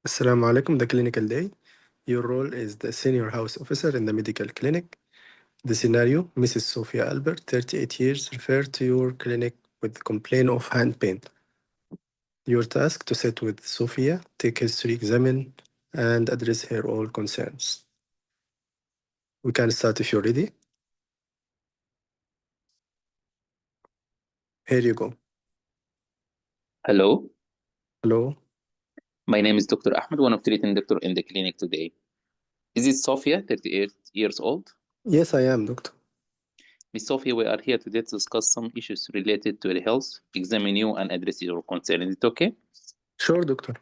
Assalamu alaikum, the clinical day. Your role is the senior house officer in the medical clinic. The scenario, Mrs. Sophia Albert, 38 years, referred to your clinic with complaint of hand pain. Your task to sit with Sophia, take history, examine, and address her all concerns. We can start if you're ready. Here you go. Hello, Hello. my name is Dr. Ahmed, one of treating doctor in the clinic today. Is it Sophia, 38 years old? Yes, I am, doctor. Miss Sophia, we are here today to discuss some issues related to the health, examine you and address your concern. Is it okay? Sure, doctor.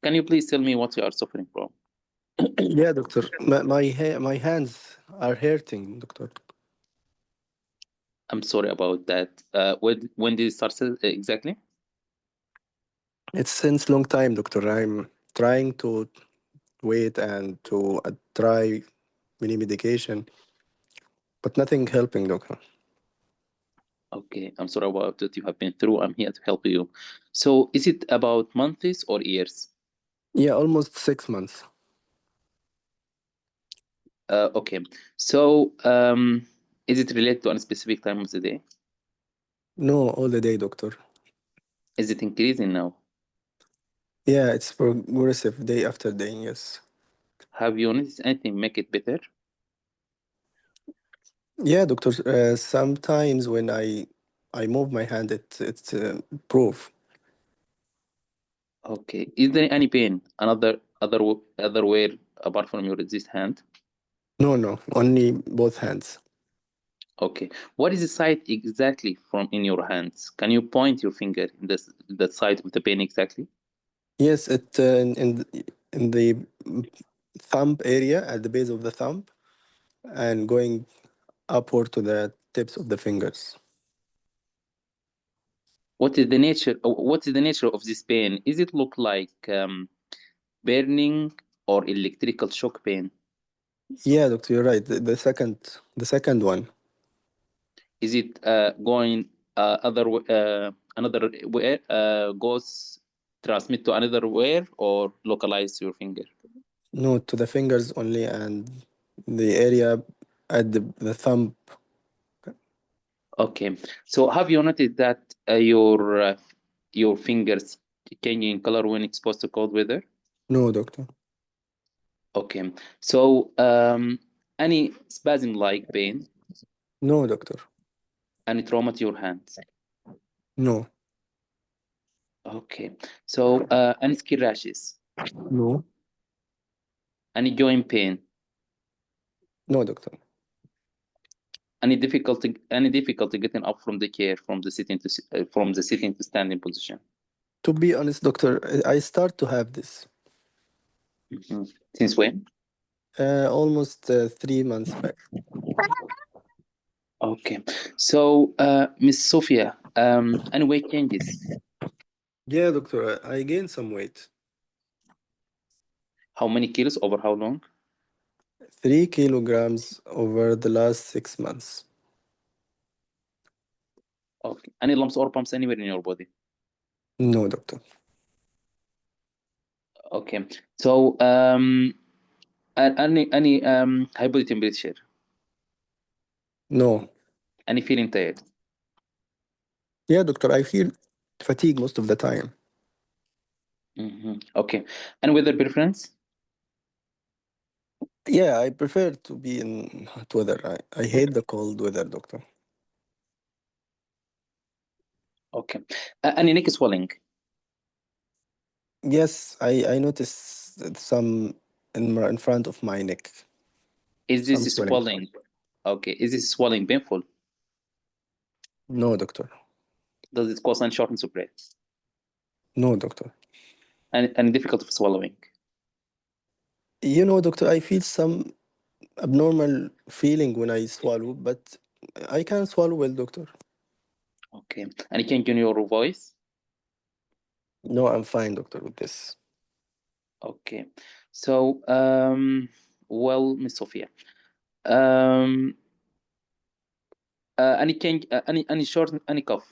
Can you please tell me what you are suffering from? Yeah, doctor. My hands are hurting, doctor. I'm sorry about that. When did it start exactly? It's since long time, doctor. I'm trying to wait and to try many medication, but nothing helping, doctor. Okay, I'm sorry about what you have been through. I'm here to help you. So, is it about months or years? Yeah, almost 6 months. Okay, so is it related to a specific time of the day? No, all the day, doctor. Is it increasing now? Yeah, it's progressive day after day, yes. Have you noticed anything make it better? Yeah, doctor. Sometimes when I move my hand, it's proof. Okay. Is there any pain other way apart from your this hand? No, only both hands. Okay. What is the site exactly from in your hands? Can you point your finger in the side of the pain exactly? Yes, in the thumb area at the base of the thumb and going upward to the tips of the fingers. What is the nature of this pain? Is it look like burning or electrical shock pain? Yeah, doctor, you're right. The second one. Is it going another where goes transmit to another where or localize your finger? No, to the fingers only and the area at the thumb. Okay. So have you noticed that your fingers changing color when exposed to cold weather? No, doctor. Okay. So any spasm like pain, No, doctor. any trauma to your hands? No. Okay. So any skin rashes, No. any joint pain, No, doctor. any difficulty getting up from the chair from the sitting to standing position? To be honest, doctor, I start to have this Mhm. Since when? almost 3 months back. Okay. So Miss Sophia, any weight changes? Yeah, doctor, I gained some weight. How many kilos over how long? 3 kilograms over the last 6 months. Okay. Any lumps or bumps anywhere in your body? No, doctor. Okay. So any high body temperature? No. Any feeling tired? Yeah, doctor, I feel fatigue most of the time. Okay. Any weather preference? Yeah, I prefer to be in hot weather. I hate the cold weather, doctor. Okay. Any neck swelling? Yes, I noticed some in front of my neck, Is some this swelling. swelling? Okay. Is this swelling painful? No, doctor. Does it cause any shortness of breath? No, doctor. Any difficulty of swallowing? Doctor, I feel some abnormal feeling when I swallow, but I can swallow well, doctor. Okay. Any change in your voice? No, I'm fine, doctor, with this. Okay. So well, Miss Sophia, um, any change, any short, any cough,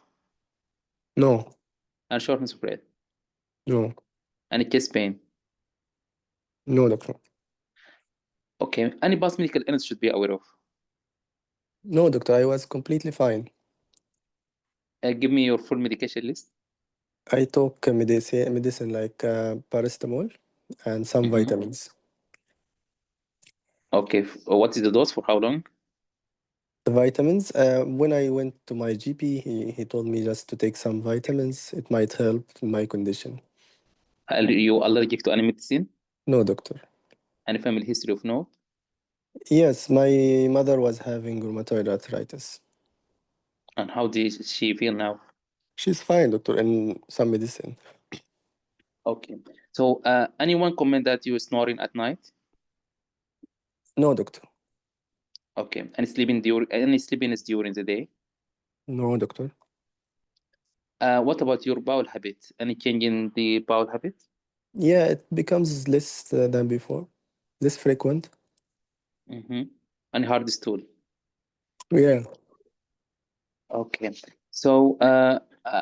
No, and shortness of breath, no, any chest pain, No, doctor. Okay. Any past medical illness should be aware of? No, doctor. I was completely fine. Give me your full medication list. I took medicine like paracetamol and some Mhm. vitamins. Okay. What is the dose for how long? The vitamins, when I went to my GP, he told me just to take some vitamins. It might help in my condition. Are you allergic to any medicine? No, doctor. Any family history of no? Yes, my mother was having rheumatoid arthritis. And how does she feel now? She's fine, doctor, and some medicine. Okay. So, anyone comment that you snoring at night? No, doctor. Okay. Any sleepiness during the day? No, doctor. What about your bowel habit? Any change in the bowel habit? Yeah, it becomes less than before, less frequent. Mm-hmm. Any hard stool? Yeah, Okay. So,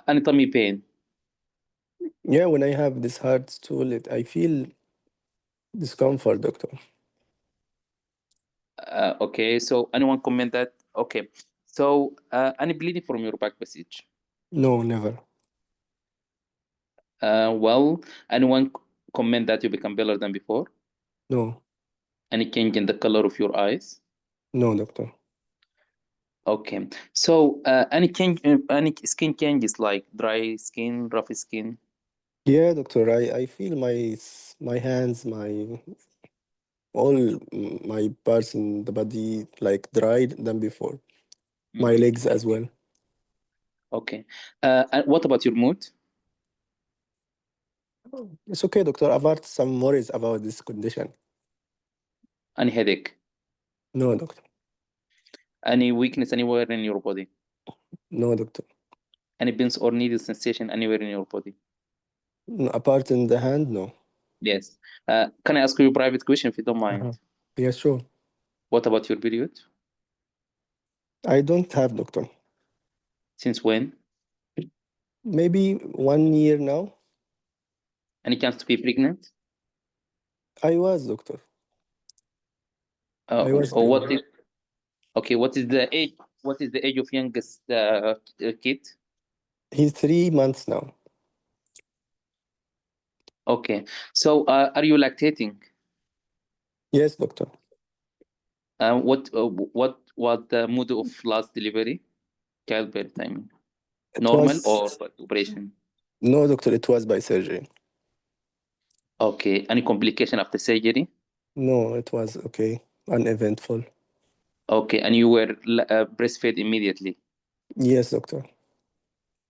any tummy pain? yeah. When I have this hard stool, I feel discomfort, doctor. Okay. So, anyone comment that? Okay. So, any bleeding from your back passage? No, never. Well, anyone comment that you become paler than before? No, Any change in the color of your eyes? no, doctor. Okay. So, any skin changes like dry skin, rough skin? Yeah, doctor. I feel my hands, all my parts in the body like dried than before. My Mm-hmm. legs as well. Okay. And what about your mood? It's okay, doctor. I've had some worries about this condition. Any headache? No, doctor. Any weakness anywhere in your body? No, doctor. Any pins or needle sensation anywhere in your body? No, apart in the hand, no. Yes. Can I ask you a private question if you don't mind? Uh-huh. Yeah, sure. What about your period? I don't have, doctor. Since when? Maybe 1 year now. Any chance to be pregnant? I was, doctor. Uh, I was or what pregnant. is okay? What is the age? What is the age of youngest kid? He's 3 months now. Okay. So, are you lactating? Yes, doctor. What the mode of last delivery? Childbirth, I mean. It Normal or was, operation? no, doctor, it was by surgery. Okay. Any complication after surgery? No, it was okay. Uneventful. Okay. And you were breastfed immediately? Yes, doctor.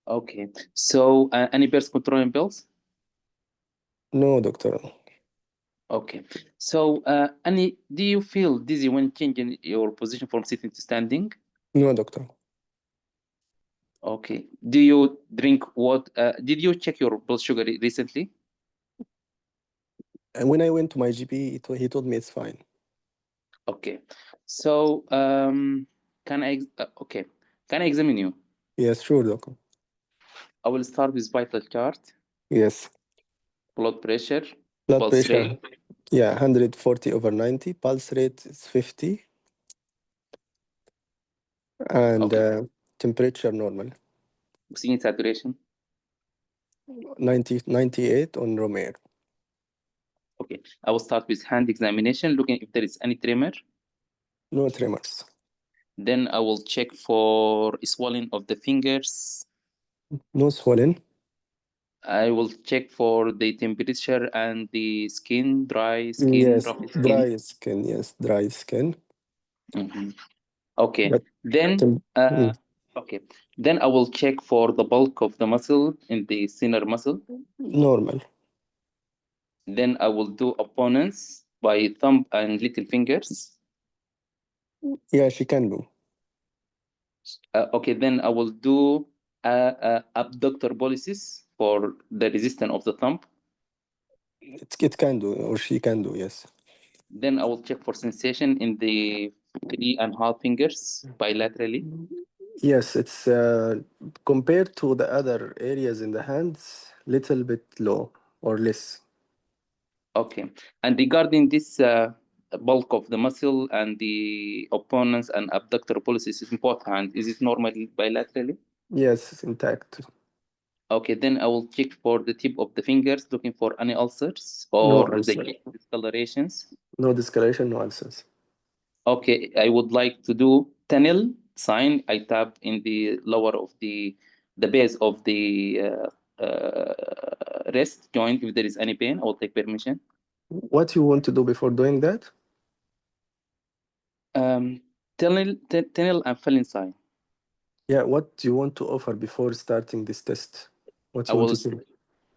Okay. So, any birth control pills? No, doctor. Okay. So, do you feel dizzy when changing your position from sitting to standing? No, doctor. Okay. Do you drink what? Did you check your blood sugar recently? And when I went to my GP, he told me it's fine. Okay. So, okay. Can I examine you? Yes, sure, doctor. I will start with vital chart, Yes. blood pressure, Blood pulse pressure, rate. yeah, 140/90. Pulse rate is 50. And Okay. temperature normal. Oxygen saturation. 98 on Romer. Okay. I will start with hand examination, looking if there is any tremor. No tremors. Then I will check for swelling of the fingers. No swelling. I will check for the temperature and the skin, dry skin, Yes, rough skin. dry skin. Yes, dry skin. Mhm. Okay. But Then, tem- mm, okay. Then I will check for the bulk of the muscle in the inner muscle. normal. Then I will do opponents by thumb and little fingers. Yeah, she can do. Okay. Then I will do abductor policies for the resistance of the thumb. It can do, or she can do. Yes. Then I will check for sensation in the 3.5 fingers bilaterally. Yes, it's compared to the other areas in the hands, little bit low or less. Okay. And regarding this bulk of the muscle and the opponents and abductor pollicis in both hands, is it normal bilaterally? Yes, it's intact. Okay, then I will check for the tip of the fingers, looking for any ulcers No or the ulcer. discolorations. No discoloration, no ulcers. Okay, I would like to do tunnel sign. I tap in the lower of the base of the wrist joint. If there is any pain, I will take permission. What you want to do before doing that? Tunnel and Felin sign. Yeah, what do you want to offer before starting this test? What I you want to will see?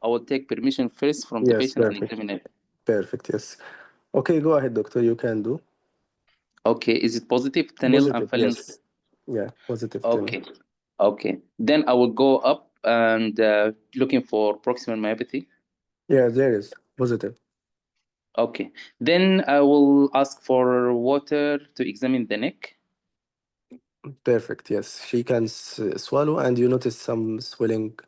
I will take permission first from the Yes, patient and perfect. examine it. Perfect, yes. Okay, go ahead, doctor. You can do. Okay, is it positive? Tunnel and Positive, Felin. yes. Yeah, positive 10. Okay, okay. Then I will go up and looking for proximal myopathy. Yeah, there is. Positive. Okay. Then I will ask for water to examine the neck. Perfect, yes. She can swallow, and you notice some swelling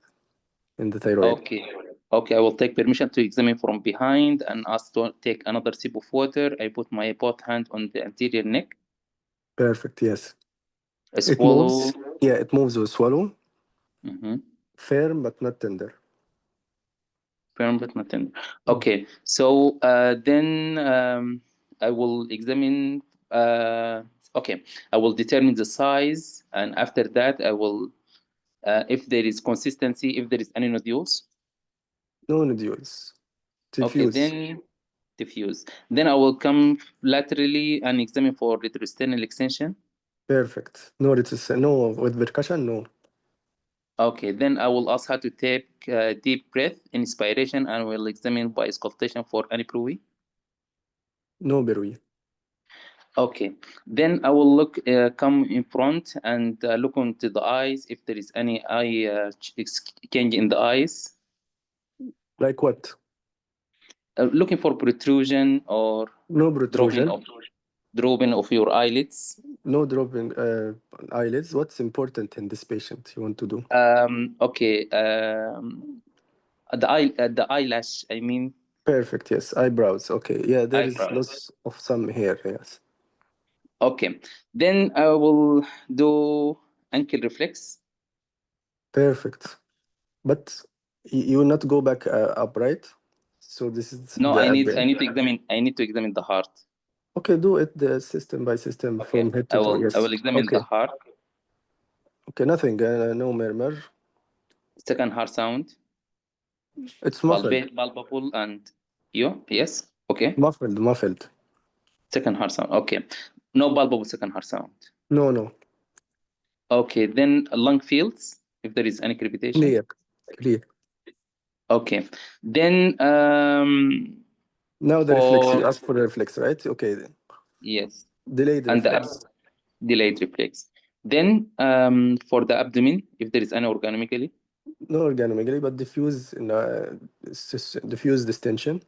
in the thyroid. Okay. Okay, I will take permission to examine from behind and ask to take another sip of water. I put my both hand on the anterior neck. Perfect, yes. I It swallow. moves. Yeah, it moves with swallow. Mhm. Firm but not tender. Firm but not tender. Mm. Okay, so then I will examine. Okay, I will determine the size, and after that, I will, if there is consistency, if there is any nodules. No nodules. Okay, Diffuse. then diffuse. Then I will come laterally and examine for retrosternal extension. Perfect. No, no with percussion, no. Okay, then I will ask her to take deep breath, inspiration, and will examine by auscultation for any bruit. No berry. Okay, then I will look, come in front and look into the eyes if there is any eye change in the eyes. Like what? Looking for protrusion or No dropping protrusion. of dropping of your eyelids. No dropping eyelids. What's important in this patient you want to do? Okay, the eyelash. I mean Perfect, yes. Eyebrows. Okay. Yeah, there is eyebrow. loss of some hair, yes. Okay, then I will do ankle reflex. Perfect. But you will not go back upright. So this is No, the I advent. need to examine. I need to examine the heart. Okay, do it the system by system Okay, from head to toe. I Yes. will examine the Okay. heart. Okay, nothing. No murmur. Second heart sound. It's muffled. Palpable and you. Yes. Okay. Muffled, muffled. Second heart sound. Okay. No palpable second heart sound. No, no. Okay. Then lung fields, if there is any crepitation. Clear. Clear. Okay. Then Now the reflex. You for ask for the reflex, right? Okay. yes, Delayed and the reflex. delayed reflex. Then for the abdomen, if there is any organomegaly. No organomegaly, but diffuse diffuse distension.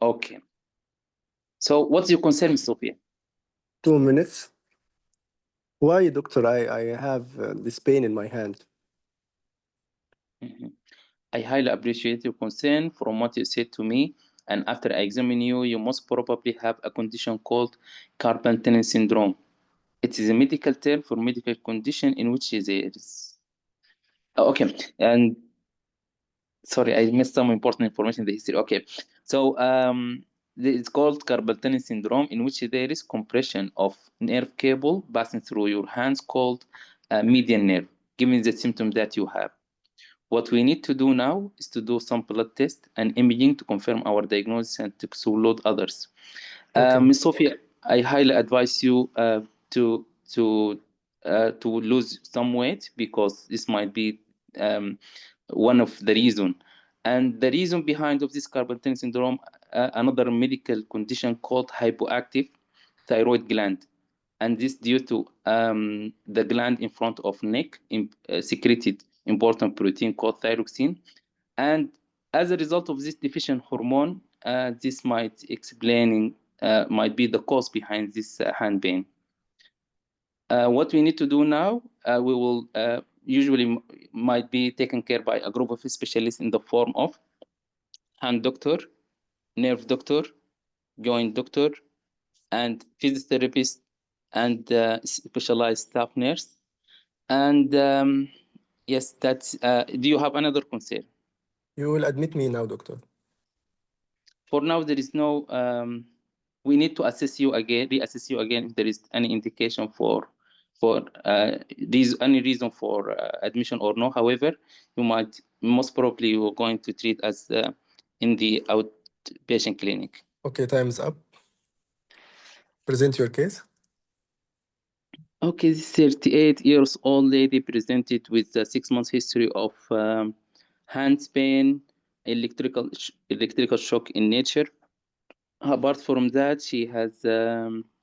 Okay. So what's your concern, Sophia? 2 minutes. Why, doctor? I have this pain in my hand. Mhm. I highly appreciate your concern from what you said to me. And after I examine you, you most probably have a condition called carpal tunnel syndrome. It is a medical term for medical condition in which there is. Okay, and sorry, I missed some important information in the history. Okay, so it's called carpal tunnel syndrome, in which there is compression of nerve cable passing through your hands called median nerve, giving the symptom that you have. What we need to do now is to do some blood test and imaging to confirm our diagnosis and to exclude others. Okay. Ms. Sophia, I highly advise you to to lose some weight because this might be um, one of the reason. And the reason behind of this carpal tunnel syndrome, another medical condition called hypoactive thyroid gland, and this due to the gland in front of neck secreted important protein called thyroxine, and as a result of this deficient hormone, this might be the cause behind this hand pain. What we need to do now, we will usually might be taken care by a group of specialists in the form of hand doctor, nerve doctor, joint doctor, and physiotherapist, and specialized staff nurse. And yes, that's. Do you have another concern? You will admit me now, doctor. For now, there is no. We need to assess you again, reassess you again if there is any indication for any reason for admission or no. However, you might most probably you are going to treat as in the outpatient clinic. Okay, time's up. Present your case. Okay, this 38 years old lady presented with a 6 months history of hand pain, electrical shock in nature. Apart from that, she has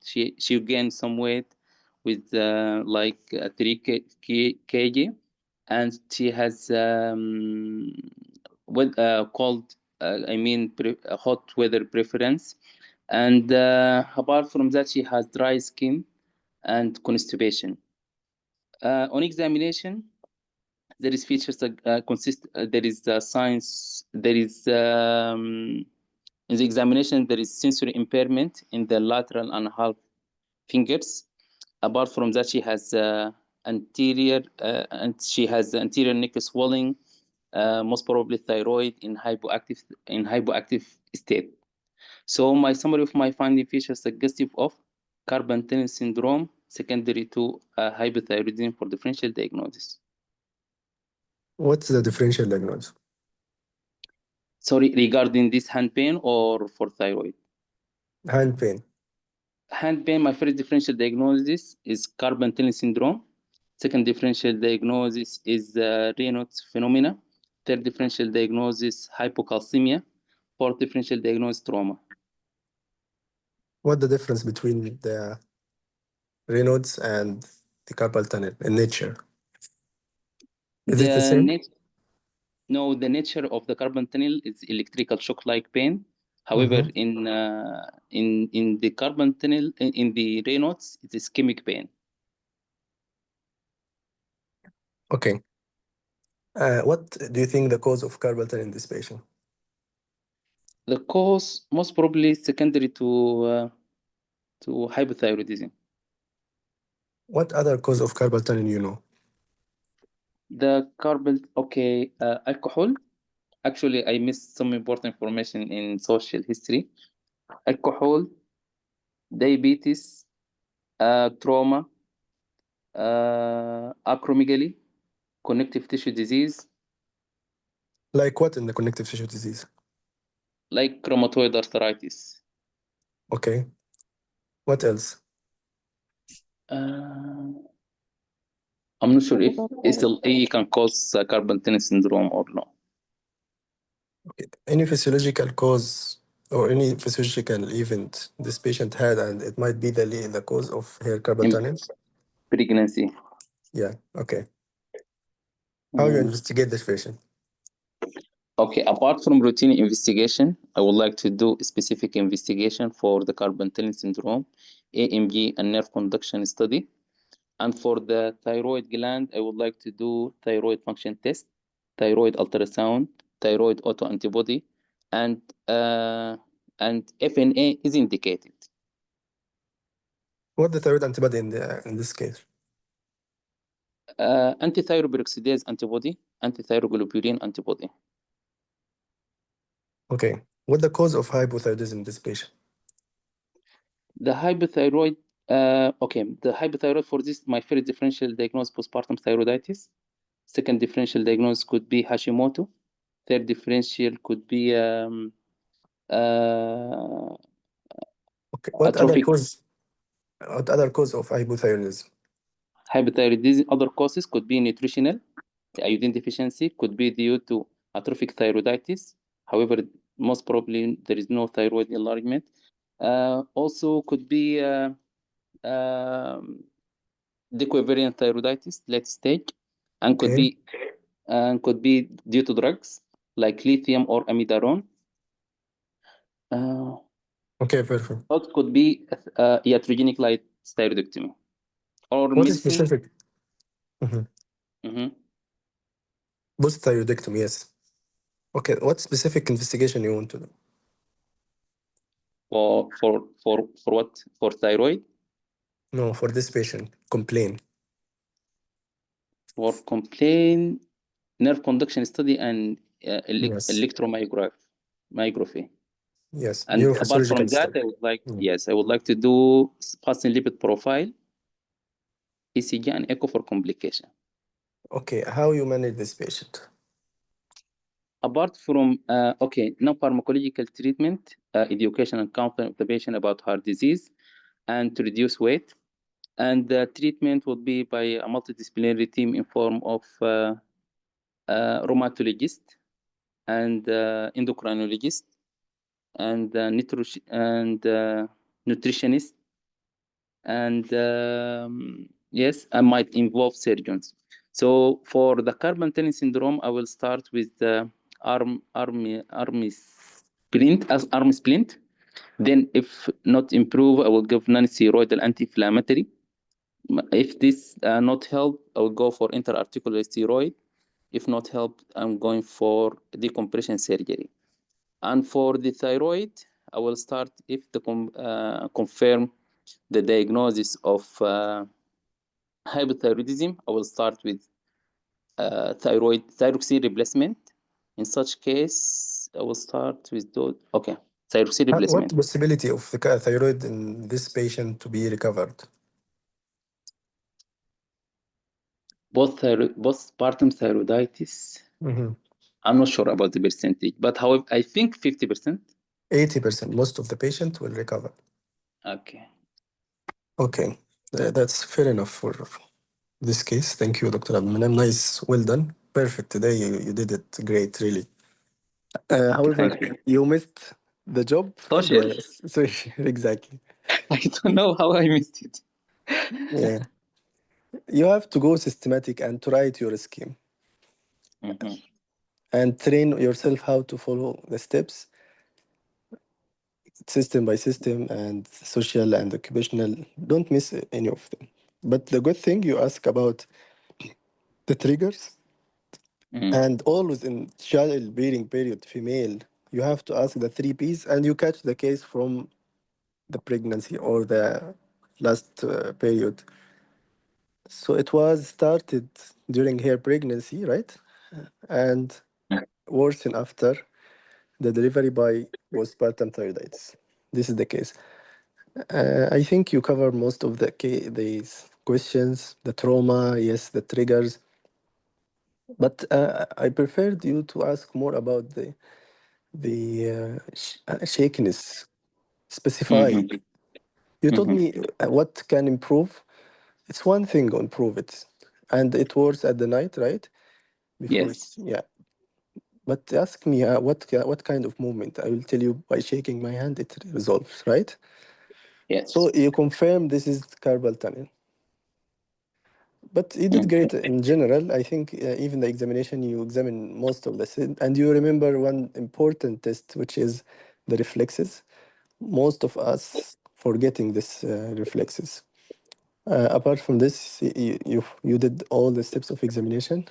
she gained some weight with like 3 kg, and she has cold, I mean hot weather preference, and apart from that, she has dry skin and constipation. On examination, there is features there is signs, there is in the examination, there is sensory impairment in the lateral and half fingers. Apart from that, she has anterior neck swelling, most probably thyroid in hypoactive state. So my summary of my finding features suggestive of carpal tunnel syndrome secondary to hypothyroidism for differential diagnosis. What's the differential diagnosis? Sorry, regarding this hand pain or for thyroid? Hand pain. Hand pain, my first differential diagnosis is carpal tunnel syndrome. Second differential diagnosis is Raynaud's phenomena. Third differential diagnosis, hypocalcemia. Fourth differential diagnosis, trauma. What the difference between the Raynaud's and the carpal tunnel in nature? Is it the The same? No, the nature of the carpal tunnel is electrical shock-like pain. However, Mm-hmm. in the carpal tunnel, in the Raynaud's, it's ischemic pain. Okay. What do you think the cause of carpal tunnel in this patient? The cause most probably secondary to hypothyroidism. What other cause of carpal tunnel you know? The alcohol. Actually, I missed some important information in social history. Alcohol, diabetes, trauma, acromegaly, connective tissue disease, Like what in the connective tissue disease? like rheumatoid arthritis. Okay. What else? Uh, I'm not sure if SLA can cause carpal tunnel syndrome or no. Okay. Any physiological cause or any physiological event this patient had, and it might be the cause of her carpal In tunnel? pregnancy. Yeah. Okay. How you Mm. investigate this patient? Okay, apart from routine investigation, I would like to do a specific investigation for the carpal tunnel syndrome, AMG, and nerve conduction study. And for the thyroid gland, I would like to do thyroid function test, thyroid ultrasound, thyroid autoantibody, and FNA is indicated. What the thyroid antibody in this case? Antithyroid peroxidase antibody, antithyroglobulin antibody. Okay. What the cause of hypothyroidism in this patient? The hypothyroid, the hypothyroid for this, my first differential diagnosis, postpartum thyroiditis. Second differential diagnosis could be Hashimoto. Third differential could be Okay. What other atrophic cause? What other cause of hypothyroidism? hypothyroidism. Other causes could be nutritional, iodine deficiency, could be due to atrophic thyroiditis. However, most probably there is no thyroid enlargement. Also could be um, dequivariant thyroiditis, late stage, and Okay. could be due to drugs like lithium or amiodarone. Uh, Okay. Perfect. Thought could be iatrogenic light thyroidectomy or What is medicine. specific? Mm-hmm. Mhm. Post thyroidectomy. Yes. Okay. What specific investigation you want to do? For what? For thyroid? No, for this patient, complain. For complaint, nerve conduction study and Yes. electromyography. Yes. And apart from Neurophysiological that, study. Mm. I would like to do fasting lipid profile, ECG, and echo for complication. Okay, how you manage this patient? Apart from, now pharmacological treatment, education and counseling of the patient about heart disease and to reduce weight. And the treatment would be by a multidisciplinary team in form of rheumatologist and endocrinologist and nutritionist, and yes, I might involve surgeons. So for the carpal tunnel syndrome, I will start with the arm splint. Then, if not improve, I will give non-steroidal anti-inflammatory. If this not help, I will go for interarticular steroid. If not help, I'm going for decompression surgery. And for the thyroid, I will start if the confirm the diagnosis of hypothyroidism. I will start with thyroxine replacement. In such case, I will start with those. Okay, thyroxine What replacement. possibility of the thyroid in this patient to be recovered? Postpartum thyroiditis. Mhm. I'm not sure about the percentage, but however, I think 50%. 80%, most of the patient will recover. Okay. Okay, that's fair enough for this case. Thank you, Dr. Abdulmanem. Nice, well done. Perfect. Today you did it great, really. Okay, However, thank you. you missed the job. Social. So exactly. I don't know how I missed it. Yeah. You have to go systematic and to write your scheme Mhm. and train yourself how to follow the steps, system by system, and social and occupational. Don't miss any of them. But the good thing you ask about the triggers, Mhm. and always in childbearing period, female, you have to ask the three P's, and you catch the case from the pregnancy or the last period. So it was started during her pregnancy, right? And worsened after the delivery by postpartum thyroiditis. This is the case. I think you cover most of these questions, the trauma, yes, the triggers. But I preferred you to ask more about the shakiness, specify. Mhm. You told Mhm. me what can improve. It's one thing to improve it, and it works at the night, right? Before, Yes. yeah. But ask me what kind of movement. I will tell you by shaking my hand it resolves, right? Yes. So you confirm this is carpal tunnel. But you did Mhm. great in general. I think even the examination, you examine most of and you remember one important test, which is the reflexes. Most of us forgetting this reflexes. Apart from this, you did all the steps of examination,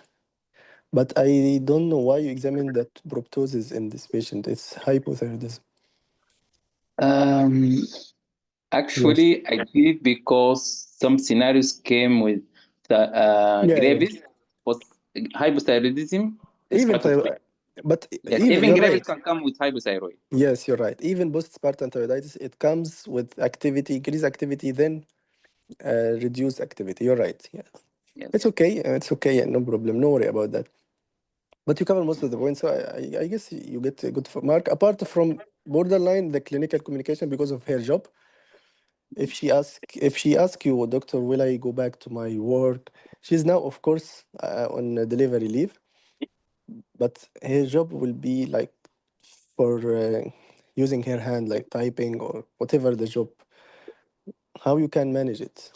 but I don't know why you examined that proptosis in this patient. It's hypothyroidism. Um, Yes. Actually, I did because some scenarios came with the Yeah, yeah. Graves, but hypothyroidism is Even part of it. but Yes, even even you're Graves right. can come with hypothyroid. Yes, you're right. Even postpartum thyroiditis, it comes with activity, increase activity, then reduce activity. You're right. Yeah, it's Yes. okay. It's okay. Yeah, no problem. No worry about that. But you cover most of the points, so I guess you get a good mark. Apart from borderline, the clinical communication because of her job. If she ask you, doctor, will I go back to my work? She's now, of course, on delivery leave, but her job will be like for using her hand, like typing or whatever the job. How you can manage it?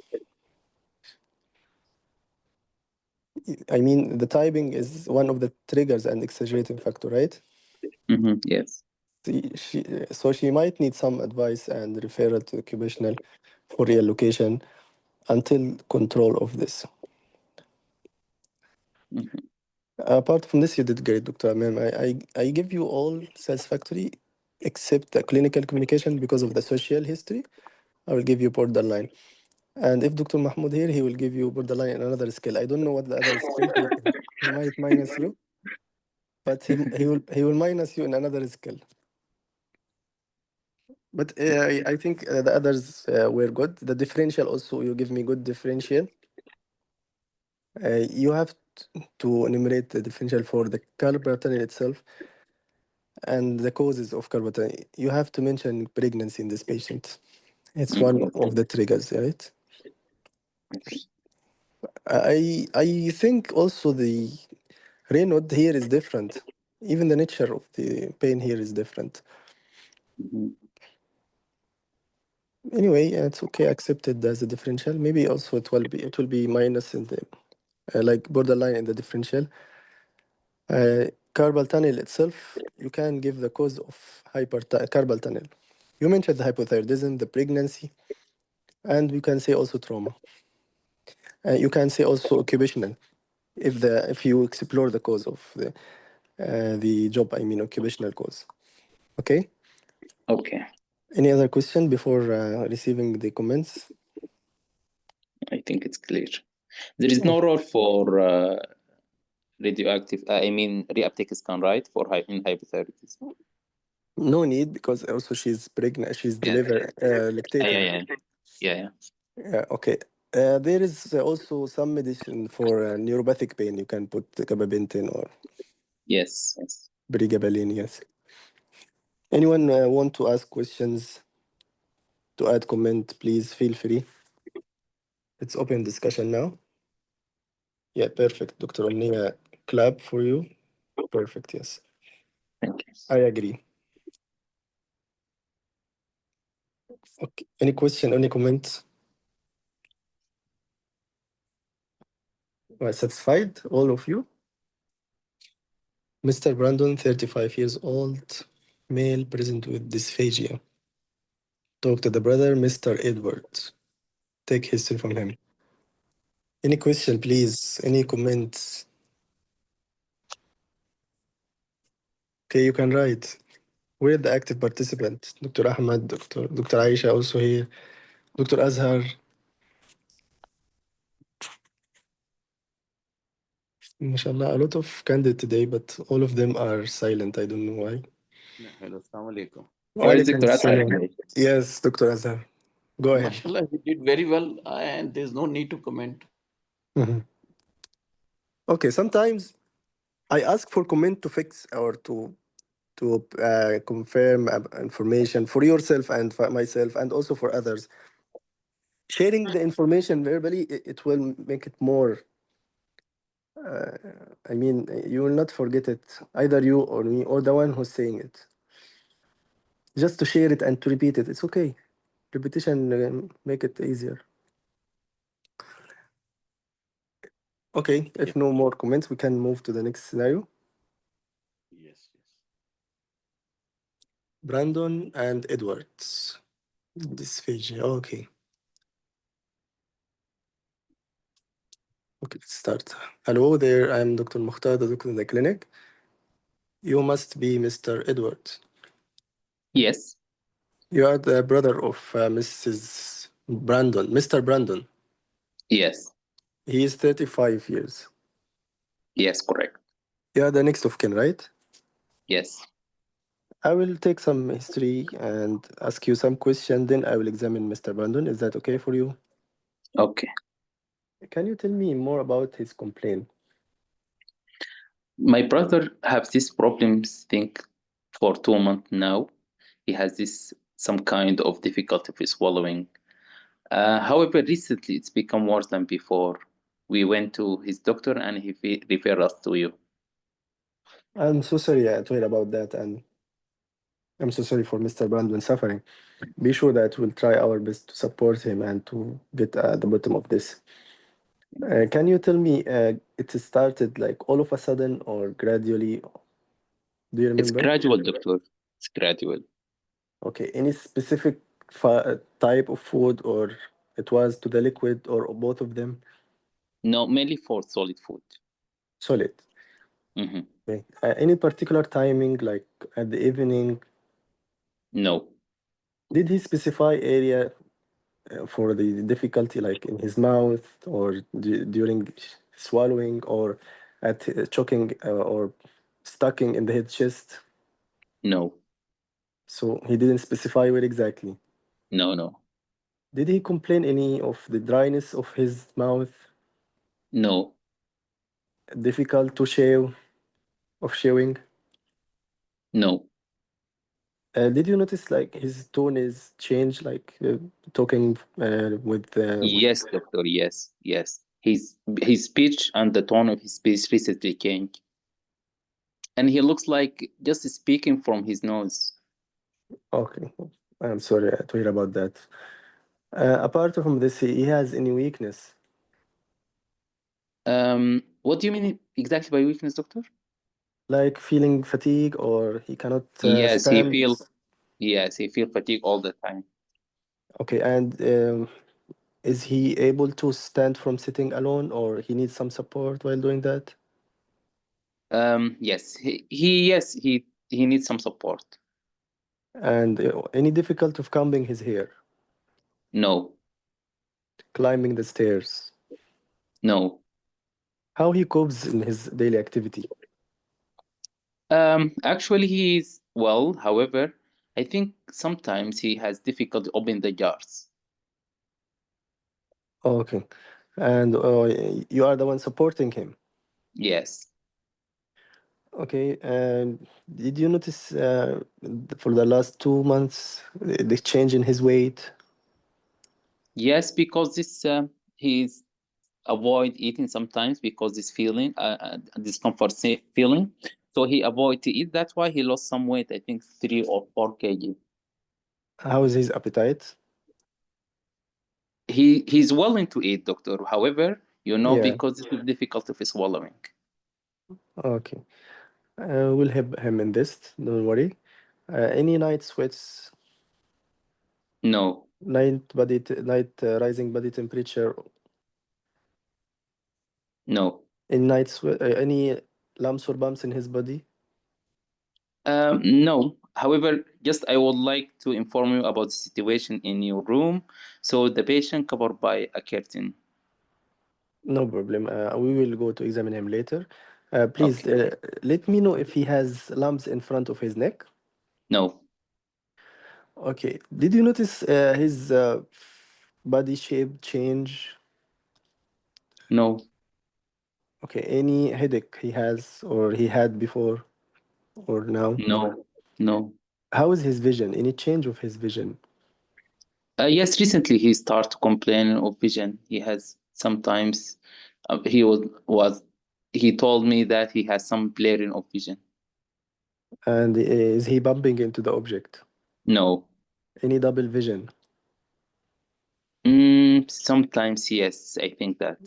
I mean, the typing is one of the triggers and exaggerating factor, right? Yes. So she might need some advice and referral to occupational for reallocation until control of this. Mhm. Apart from this, you did great, Dr. Amem. I give you all satisfactory. except the clinical communication because of the social history, I will give you borderline. And if Dr. Mahmoud here, he will give you borderline in another skill. I don't know what the other skill. He might minus you, but he will minus you in another skill. But I think the others were good. The differential also, you give me good differential. You have to enumerate the differential for the carpal tunnel itself and the causes of carpal tunnel. You have to mention pregnancy in this patient. It's one Mhm. of the triggers, right? Okay. I think also the Raynaud here is different. Even the nature of the pain here is different. Mhm. Anyway, it's okay, accepted as a differential. Maybe also it will be minus in the like borderline in the differential. Carpal tunnel itself, you can give the cause of carpal tunnel. You mentioned the hypothyroidism, the pregnancy, and you can say also trauma. You can say also occupational if you explore the cause of the job. I mean occupational cause. Okay. Okay. Any other question before receiving the comments? I think it's clear. There is Oh, no role for radioactive, I mean, reuptake scan, right? For in hypothyroidism. no need because also she's pregnant. She's Yeah. Yeah. lactating. Yeah. Yeah. Yeah. Yeah. Okay. There is also some medicine for neuropathic pain. You can put gabapentin or Yes. pregabalin. Yes. Anyone want to ask questions to add comment? Please feel free. It's open discussion now. Yeah. Perfect. Dr. Omnia, clap for you. Perfect. Yes. Thank you. I agree. Okay. Any question? Any comments? Satisfied, all of you? Mr. Brandon, 35 years old, male, present with dysphagia. Talk to the brother, Mr. Edwards. Take history from him. Any question, please? Any comments? Okay, you can write. We're the active participant. Dr. Ahmad, Dr. Aisha also here. Dr. Azhar. Mashallah, a lot of candidates today, but all of them are silent. I don't know why. Yeah, hello, Assalamu alaikum. Where is Walaikum Dr. Azhar salam. today? Yes, Dr. Azhar. Go ahead. Mashallah, he did very well, and there's no need to comment. Mhm. Okay, sometimes I ask for comment to fix or to confirm information for yourself and for myself and also for others. Sharing the information verbally, it will make it more. Uh, I mean, you will not forget it, either you or me or the one who's saying it. Just to share it and to repeat it, it's okay. Repetition make it easier. Okay, Yeah, if no more comments, we can move to the next scenario. yes, yes. Brandon and Edwards. Dysphagia. Okay. Okay, let's start. Hello there, I'm Dr. Mukhtar, the doctor in the clinic. You must be Mr. Edwards. Yes. You are the brother of Mrs. Brandon, Mr. Brandon. Yes. He is 35 years. Yes. Correct. You are the next of kin, right? Yes. I will take some history and ask you some questions, then I will examine Mr. Brandon. Is that okay for you? Okay. Can you tell me more about his complaint? My brother have this problems, think, for 2 months now. He has this some kind of difficulty with swallowing. However, recently it's become worse than before. We went to his doctor and he referred us to you. I'm so sorry to hear about that, and I'm so sorry for Mr. Brandon suffering. Be sure that we'll try our best to support him and to get at the bottom of this. Can you tell me it started like all of a sudden or gradually? Do you It's remember? gradual, doctor. It's gradual. Okay, any specific type of food or it was to the liquid or both of them? No, mainly for solid food. Solid. Hmm. Okay. Any particular timing like at the evening? No, Did he specify area for the difficulty, like in his mouth or during swallowing or at choking or stucking in the head chest? no, So he didn't specify where exactly. no, no, Did he complain any of the dryness of his mouth, no, difficult to shave, of showing? no. Did you notice like his tone is changed, like talking with Yes, doctor. Yes, yes. His speech and the tone of his speech recently changed, and he looks like just speaking from his nose. okay, I'm sorry to hear about that. Apart from this, he has any weakness, What do you mean exactly by weakness, doctor? like feeling fatigue or he cannot Yes, he stand? feel yes, he feel fatigue all the time. Okay, and is he able to stand from sitting alone or he needs some support while doing that? Yes, he needs some support. And any difficulty of combing his hair, No, climbing the stairs, no. how he copes in his daily activity? Actually, he's well. However, I think sometimes he has difficulty opening the jars. Okay, and you are the one supporting him. Yes, Okay, and did you notice for the last 2 months the change in his weight? yes, because this he's avoid eating sometimes because this feeling, discomfort feeling. So he avoid to eat. That's why he lost some weight. I think 3 or 4 kg. How is his appetite? He's willing to eat, doctor. However, Yeah, because this is difficult of swallowing. okay. We'll help him in this, don't worry. Any night sweats, No, night rising body temperature, no. any night sweat, any lumps or bumps in his body? No. However, just I would like to inform you about the situation in your room. So the patient covered by a curtain. No problem. We will go to examine him later. Please Okay. let me know if he has lumps in front of his neck. No, Okay. Did you notice his body shape change? no, Okay. Any headache he has or he had before or now? no, no. How is his vision? Any change of his vision? Yes, recently he started complaining of vision. He has sometimes he was he told me that he has some blurring of vision. And is he bumping into the object? No. Any double vision? Sometimes yes, I think that.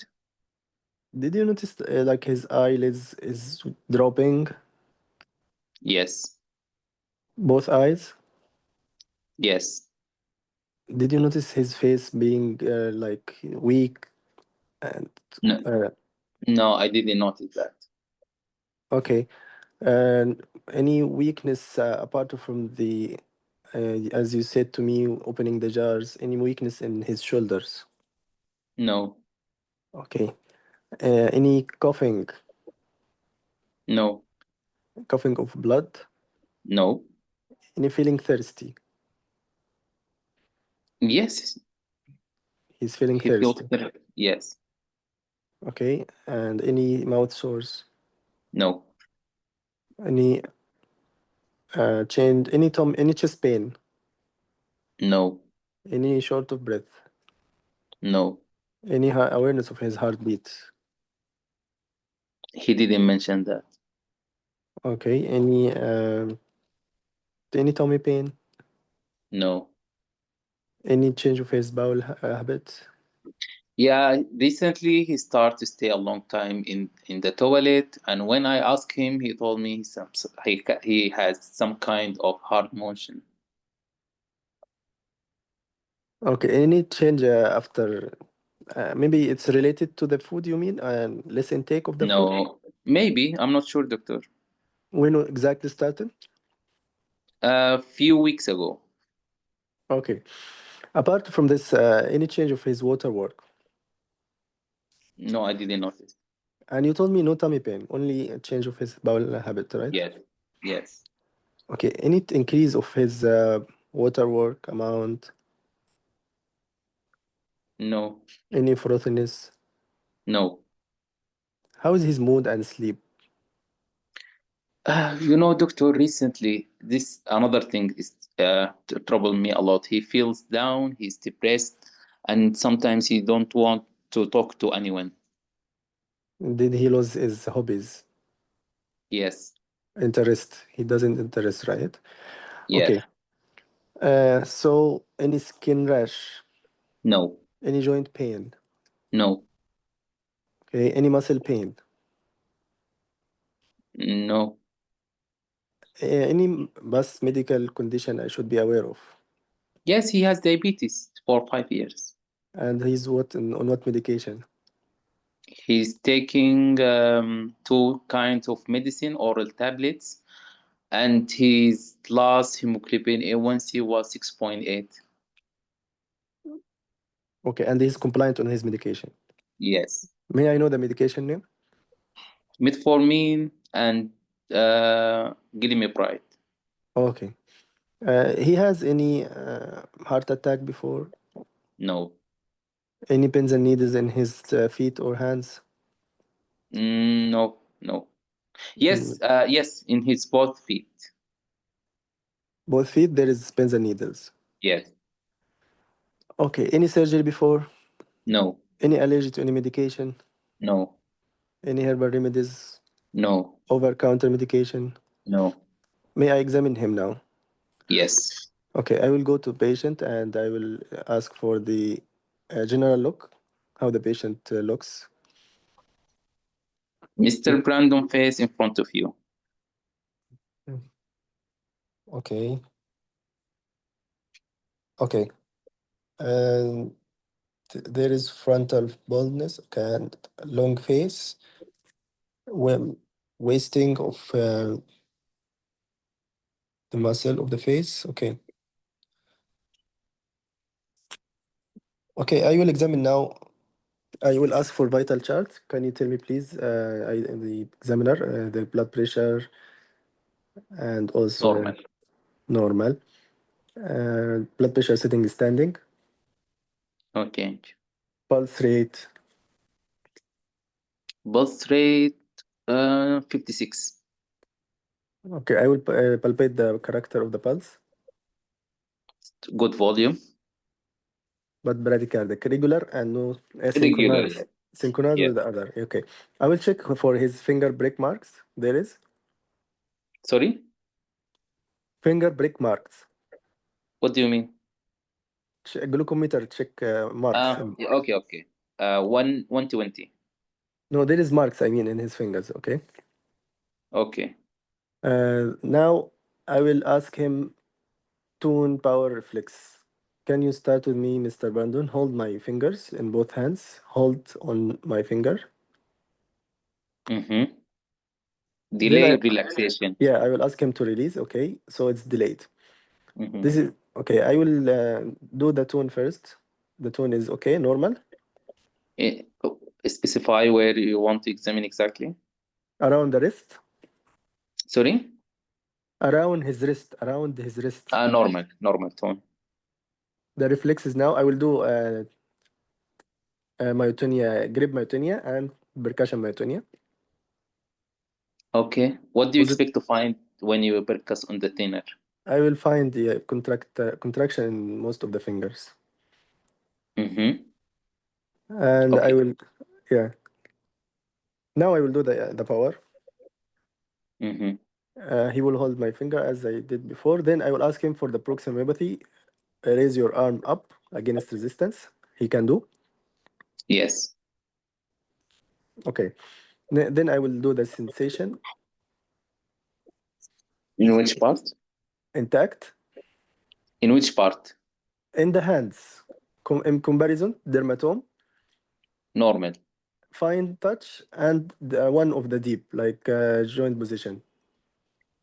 Did you notice like his eyelids is dropping, Yes, both eyes? yes. Did you notice his face being like weak and No, uh, no, I didn't notice that. okay? And any weakness apart from the, as you said to me, opening the jars, any weakness in his shoulders? No, Okay. Any coughing, no, coughing of blood? no. Any feeling thirsty? Yes, He's feeling he feels thirsty. better. Yes, Okay. And any mouth sores? no, Any change? Any chest pain? no, Any short of breath? no. Any awareness of his heartbeat? He didn't mention that. Okay. Any tummy pain? No. Any change of his bowel habit? Yeah, recently he started to stay a long time in the toilet, and when I asked him, he told me he has some kind of hard motion. Okay. Any change after? Maybe it's related to the food, you mean, and less intake of the food? No, maybe I'm not sure, doctor. When exactly started? A few weeks ago. Okay. Apart from this, any change of his water work? No, I didn't notice. And you told me no tummy pain, only a change of his bowel habit, right? Yes. Yes. Okay. Any increase of his water work amount? No. Any frothiness? No. How is his mood and sleep? Doctor, recently, this another thing is trouble me a lot. He feels down, he's depressed, and sometimes he don't want to talk to anyone. Did he lose his hobbies? Yes. Interest? He doesn't interest, right? Yes. Okay. So any skin rash? No. Any joint pain? No. Okay. Any muscle pain? No. Any past medical condition I should be aware of? Yes, he has diabetes for 5 years. And he's on what medication? He's taking two kinds of medicine, oral tablets, and his last hemoglobin A1C was 6.8. Okay, and he's compliant on his medication. Yes. May I know the medication name? Metformin and glimepiride. Okay. He has any heart attack before? No. Any pins and needles in his feet or hands? No. No. Yes. Mm, Yes, in his both feet. Both feet, there is pins and needles. Yes. Okay, any surgery before? No. Any allergy to any medication? No. Any herbal remedies? No. Over-counter medication? No. May I examine him now? Yes. Okay, I will go to patient and I will ask for the general look, how the patient looks. Mr. Brandon face in front of you. Okay. Okay. And there is frontal baldness, okay, and long face, wasting of the muscle of the face. Okay. Okay, I will examine now. I will ask for vital chart. Can you tell me, please, the examiner, the blood pressure and also Normal. normal. Blood pressure sitting standing, Okay. pulse rate. Pulse rate 56. Okay, I will palpate the character of the pulse, Good volume. but bradycardic, regular and no Regular. synchronized. Synchronized Yes. with the other. Okay, I will check for his finger break marks. There is Sorry? finger break marks. What do you mean? Glucometer check marks. Yeah, okay, okay. 120. No, there is marks. I mean, in his fingers. Okay. Okay. Now I will ask him tune power reflex. Can you start with me, Mr. Brandon? Hold my fingers in both hands. Hold on my finger. Mm-hmm. Then Delay relaxation. yeah, I will ask him to release. Okay, so it's delayed. Mm-hmm. This is okay. I will do the tune first. The tune is okay, normal. Specify where you want to examine exactly. Around the wrist, Sorry? around his wrist. Normal. Normal tone. The reflex is now. I will do myotonia, grip myotonia, and percussion myotonia. Okay. What do you Was it? expect to find when you percuss on the thinner? I will find the contraction in most of the fingers, Mm-hmm. and I Okay. will, yeah. Now I will do the power. Mm-hmm. He will hold my finger as I did before. Then I will ask him for the proximity. Raise your arm up against resistance. He can do. Yes. Okay. Then I will do the sensation In which part? intact In which part? in the hands. In comparison, dermatome, Normal. fine touch, and the one of the deep, like joint position,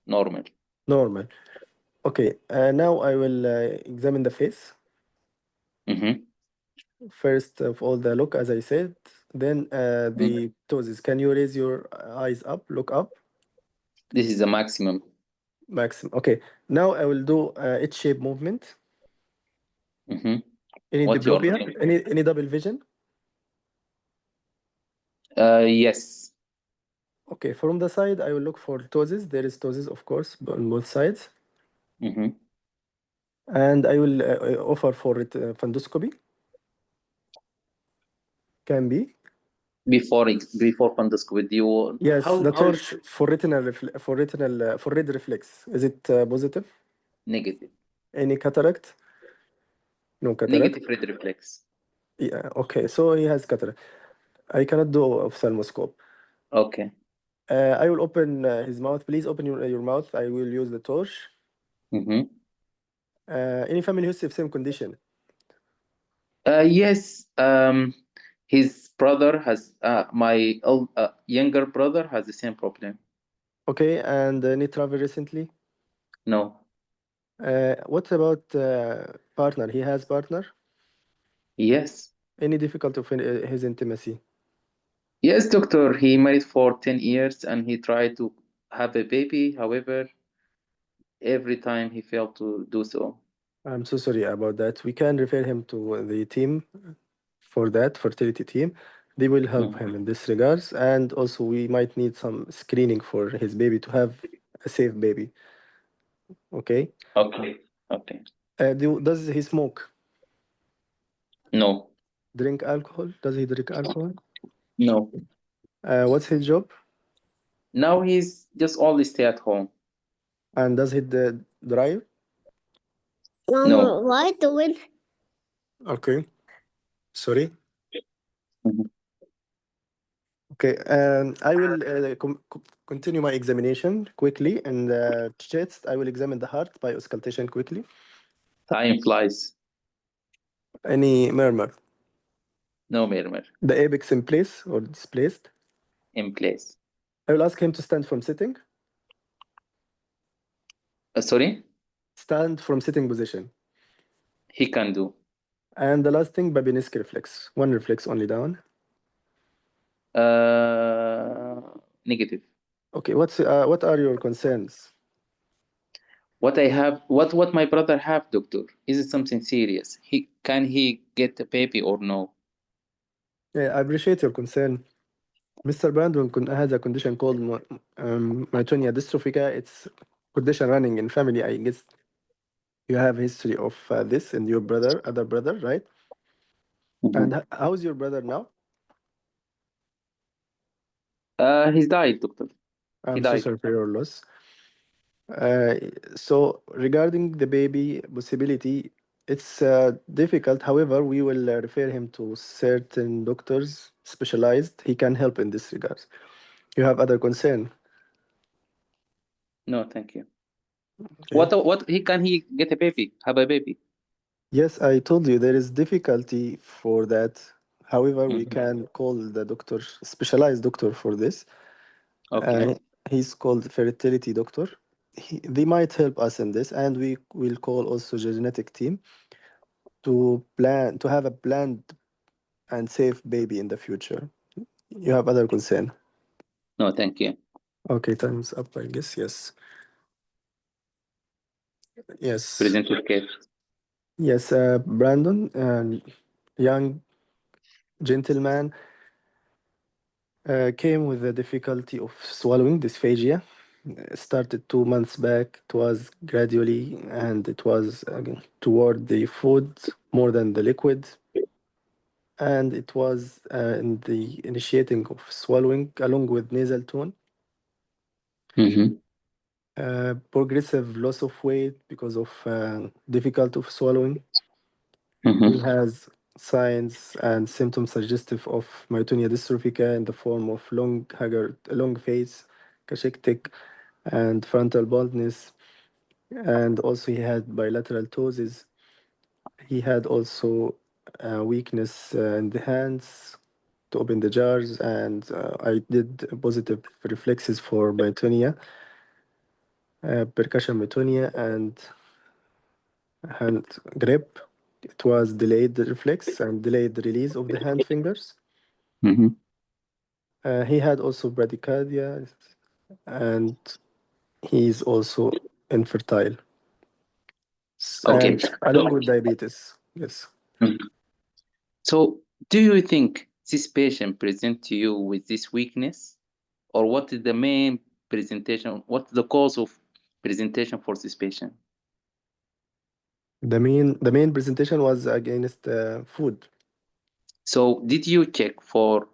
Normal. normal. Okay, now I will examine the face. Mm-hmm. First of all, the look, as I said. Then the toes. Can you raise your eyes up? Look up. This is the maximum. Maximum. Okay. Now I will do H shape movement. Mm-hmm. Any What's your diplopia? opinion? Any double vision? Yes. Okay. From the side, I will look for toes. There is toes, of course, on both sides. Mm-hmm. And I will offer for it fundoscopy. Can be. Before fundoscopy, do you Yes, how the how torch for for red reflex. Is it positive? negative Any cataract? No cataract. negative red reflex? Yeah. Okay. So he has cataract. I cannot do ophthalmoscope. Okay. I will open his mouth. Please open your mouth. I will use the torch. Mm-hmm. Any family history of same condition? Yes. His brother has younger brother has the same problem. Okay. And any travel recently? No. What about partner? He has partner. Yes. Any difficulty of his intimacy? Yes, doctor. He married for 10 years and he tried to have a baby. However, every time he failed to do so. I'm so sorry about that. We can refer him to the team for that fertility team. They will help Mhm. him in this regards, and also we might need some screening for his baby to have a safe baby. Okay. Okay. Okay. Does he smoke? No. Drink alcohol? Does he drink alcohol? No. What's his job? Now he's just only stay at home. And does he drive? No. Mama, why do we? Okay. Sorry. Mhm. Okay. I will continue my examination quickly. In the chest, I will examine the heart by auscultation quickly. Time flies. Any murmur? No murmur. The apex in place or displaced? In place. I will ask him to stand from sitting. Sorry? Stand from sitting position. He can do. And the last thing, Babinski reflex. One reflex only down. Negative. Okay, what are your concerns? What I have, what my brother have, doctor? Is it something serious? He get a baby or no? Yeah, I appreciate your concern. Mr. Brandon has a condition called myotonia dystrophica. It's condition running in family. I guess you have history of this and your other brother, right? And Mhm. how's your brother now? He's died, doctor. He I'm so died. sorry for your loss. Uh, so regarding the baby possibility, it's difficult. However, we will refer him to certain doctors specialized. He can help in this regard. You have other concern? No, thank you. Okay. What he get a baby? Have a baby? Yes, I told you there is difficulty for that. However, we Mhm. can call the doctor, specialized doctor for this. Okay. He's called fertility doctor. They might help us in this, and we will call also genetic team to have a planned and safe baby in the future. You have other concern? No, thank you. Okay, time's up, I guess. Yes. Yes. Present your case. Yes, Brandon, young gentleman, came with the difficulty of swallowing dysphagia. Started 2 months back. It was gradually, and it was toward the food more than the liquid. And it was in the initiating of swallowing along with nasal tone. Mm-hmm. Progressive loss of weight because of difficulty of swallowing. He Mm-hmm. has signs and symptoms suggestive of myotonia dystrophica in the form of long, haggard, long face, cachectic, and frontal baldness. And also, he had bilateral ptosis. He had also weakness in the hands to open the jars, and I did positive reflexes for myotonia. percussion myotonia, and hand grip. It was delayed reflex and delayed release of the hand fingers. Mm-hmm. He had also bradycardia, and he is also infertile, Okay. and along with diabetes. Yes. Mhm. So, do you think this patient present to you with this weakness, or what is the main presentation? What's the cause of presentation for this patient? The main presentation was against food. So, did you check for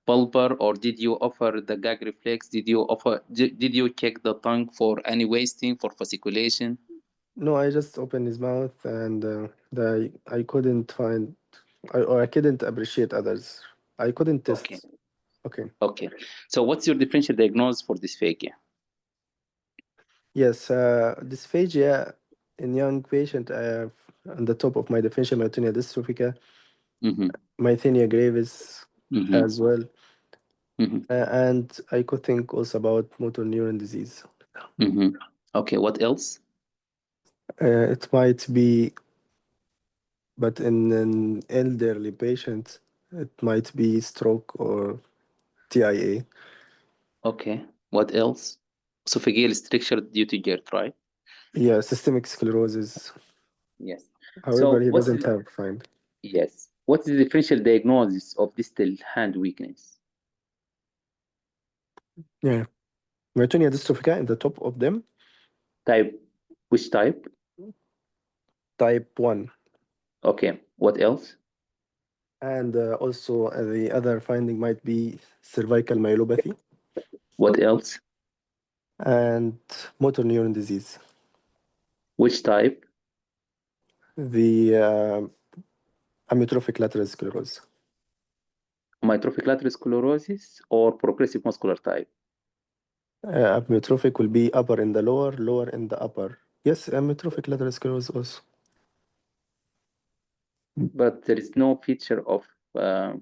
pulper, or did you offer the gag reflex? Did you check the tongue for any wasting, for fasciculation? No, I just opened his mouth, and I couldn't find, or I couldn't appreciate others. I couldn't Okay. test. Okay. Okay. So, what's your differential diagnosis for dysphagia? Yes, dysphagia in young patient. I have on the top of my differential myotonia dystrophica, Mm-hmm. myasthenia gravis Mm-hmm. as well, Mm-hmm. and I could think also about motor neuron disease. Mm-hmm. Okay. What else? It might be, but in an elderly patient, it might be stroke or TIA. Okay. What else? Esophageal stricture due to GERD, right? Yeah, systemic sclerosis. Yes. So, However, he doesn't have fine. yes. What's the differential diagnosis of distal hand weakness? Yeah, myotonia dystrophica in the top of them, Type, which type? type 1. Okay. What else? And also the other finding might be cervical myelopathy What else? and motor neuron disease. Which type? The amyotrophic lateral sclerosis. Amyotrophic lateral sclerosis or progressive muscular type? Amyotrophic will be upper in the lower, lower in the upper. Yes, amyotrophic lateral sclerosis also. But there is no feature of uh,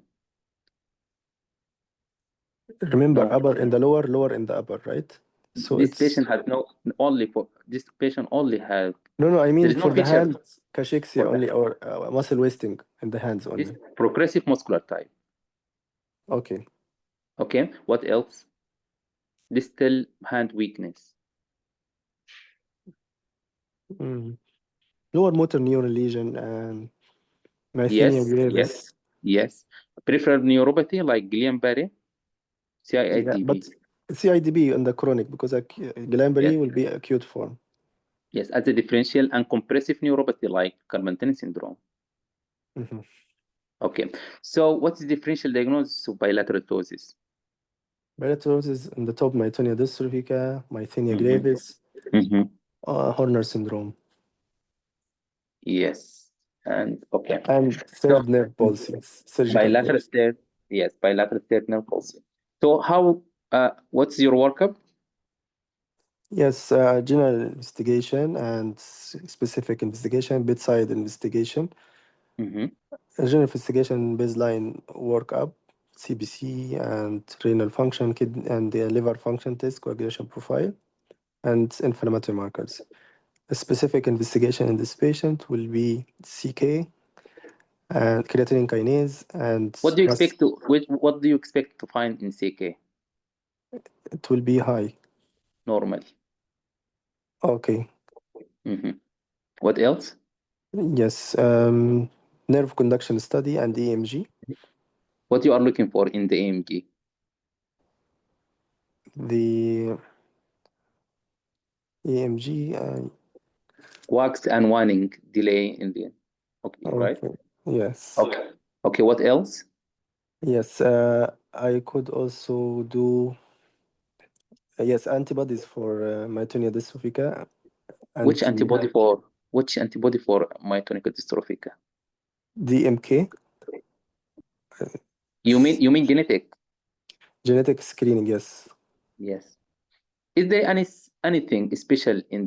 Remember, no. upper in the lower, lower in the upper, right? So This it's patient has no only for this patient only has no, I there mean is no for the feature hands, cachexia for the only, or muscle wasting in the hands this only. progressive muscular type. Okay. Okay. What else? Distal hand weakness. Mm. Lower motor neuron lesion and myasthenia Yes. gravis. Yes. Yes. Peripheral neuropathy like Guillain-Barré, Yeah, CIIDB. but CIDB in the chronic because Yes. Guillain-Barré will be acute form. Yes. As a differential and compressive neuropathy like Carpenter syndrome. Mhm. Okay. So what's the differential diagnosis of bilateral ptosis? Bilaterosis in the top, myotonia dystrophica, myasthenia Mm-hmm. gravis, Mm-hmm. Horner syndrome, Yes. And okay. and So third nerve palsy, surgical bilateral palsy. third, yes, bilateral third nerve palsy. So how what's your workup? Yes, general investigation and specific investigation, bedside investigation, Mm-hmm. general investigation, baseline workup, CBC and renal function, kidney and the liver function test, coagulation profile, and inflammatory markers. A specific investigation in this patient will be CK and creatine kinase, and What do you expect to find in CK? it will be high. Normal. Okay. Mm-hmm. What else? Yes. Nerve conduction study and EMG. What you are looking for in the AMG? The EMG. Wax and waning delay in the okay, right? Okay. Yes. Okay. Okay, what else? Yes. I could also do yes antibodies for myotonia dystrophica, Which anti antibody for which antibody for myotonic dystrophica? DMK. You mean genetic? Genetic screening. Yes. Yes. Is there anything special in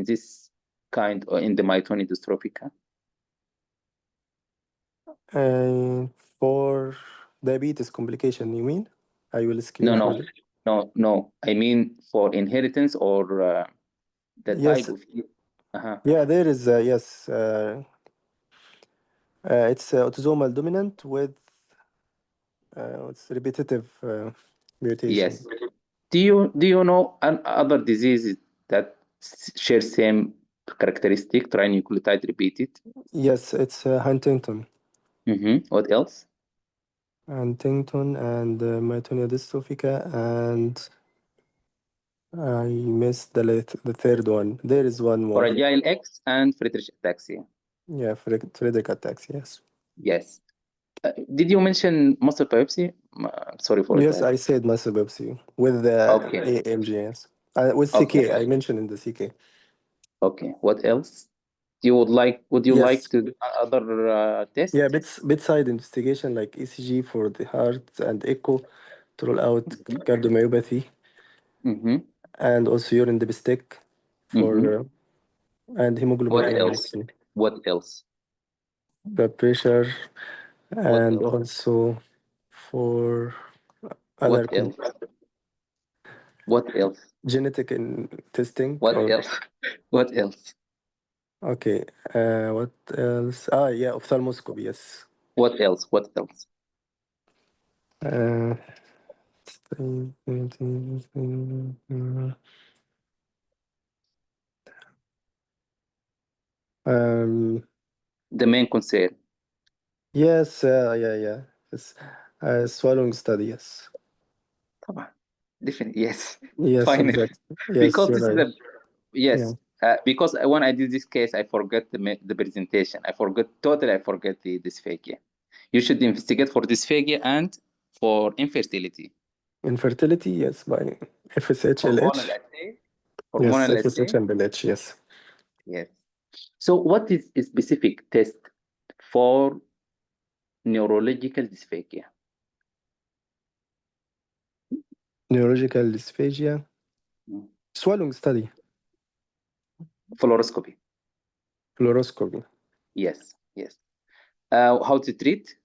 this kind or in the myotonic dystrophica? And for diabetes complication, you mean? I will No, screen no, for them. no. I mean for inheritance or The Yes, type of yeah, there is, yes, it's autosomal dominant with it's repetitive mutation. yes. Do you know other diseases that share same characteristic, trinucleotide repeated? Yes, it's Huntington. What else? Huntington and myotonia dystrophica, and I missed the third one. There is one more. Fragile X and Friedreich ataxia. Yeah, Friedreich attacks, yes. Yes. Did you mention muscle biopsy? Sorry for Yes, that. I said muscle biopsy with the Okay. AMGS. With Okay. CK, I mentioned in the CK. Okay. What else? Would you like Yes. to do other test? Yeah, bedside investigation like ECG for the heart and echo to rule out cardiomyopathy, and also urine dipstick Mm-hmm. for and hemoglobin What else? A1C, What else? blood pressure, What and else? also for other What else? What else? genetic testing What or else? What else? okay. What else? Yeah, ophthalmoscopy. Yes. What else? What else? Uh, um, The main concern. yes, yeah. Yes. Swallowing study, yes. طبعا. Definitely. Yes. Yes, Fine. exactly. Yes, Because you're this is right. a Yeah. yes. Because when I did this case, I forgot the presentation. I forgot the dysphagia. You should investigate for dysphagia and for infertility. Infertility, yes, by Hormonal FSH-LH. assay. Yes, Hormonal FSH assay. and LH, yes. Yes. So what is a specific test for neurological dysphagia? Neurological dysphagia. Mm. Swallowing study. Fluoroscopy. Fluoroscopy. Yes. Yes. How to treat?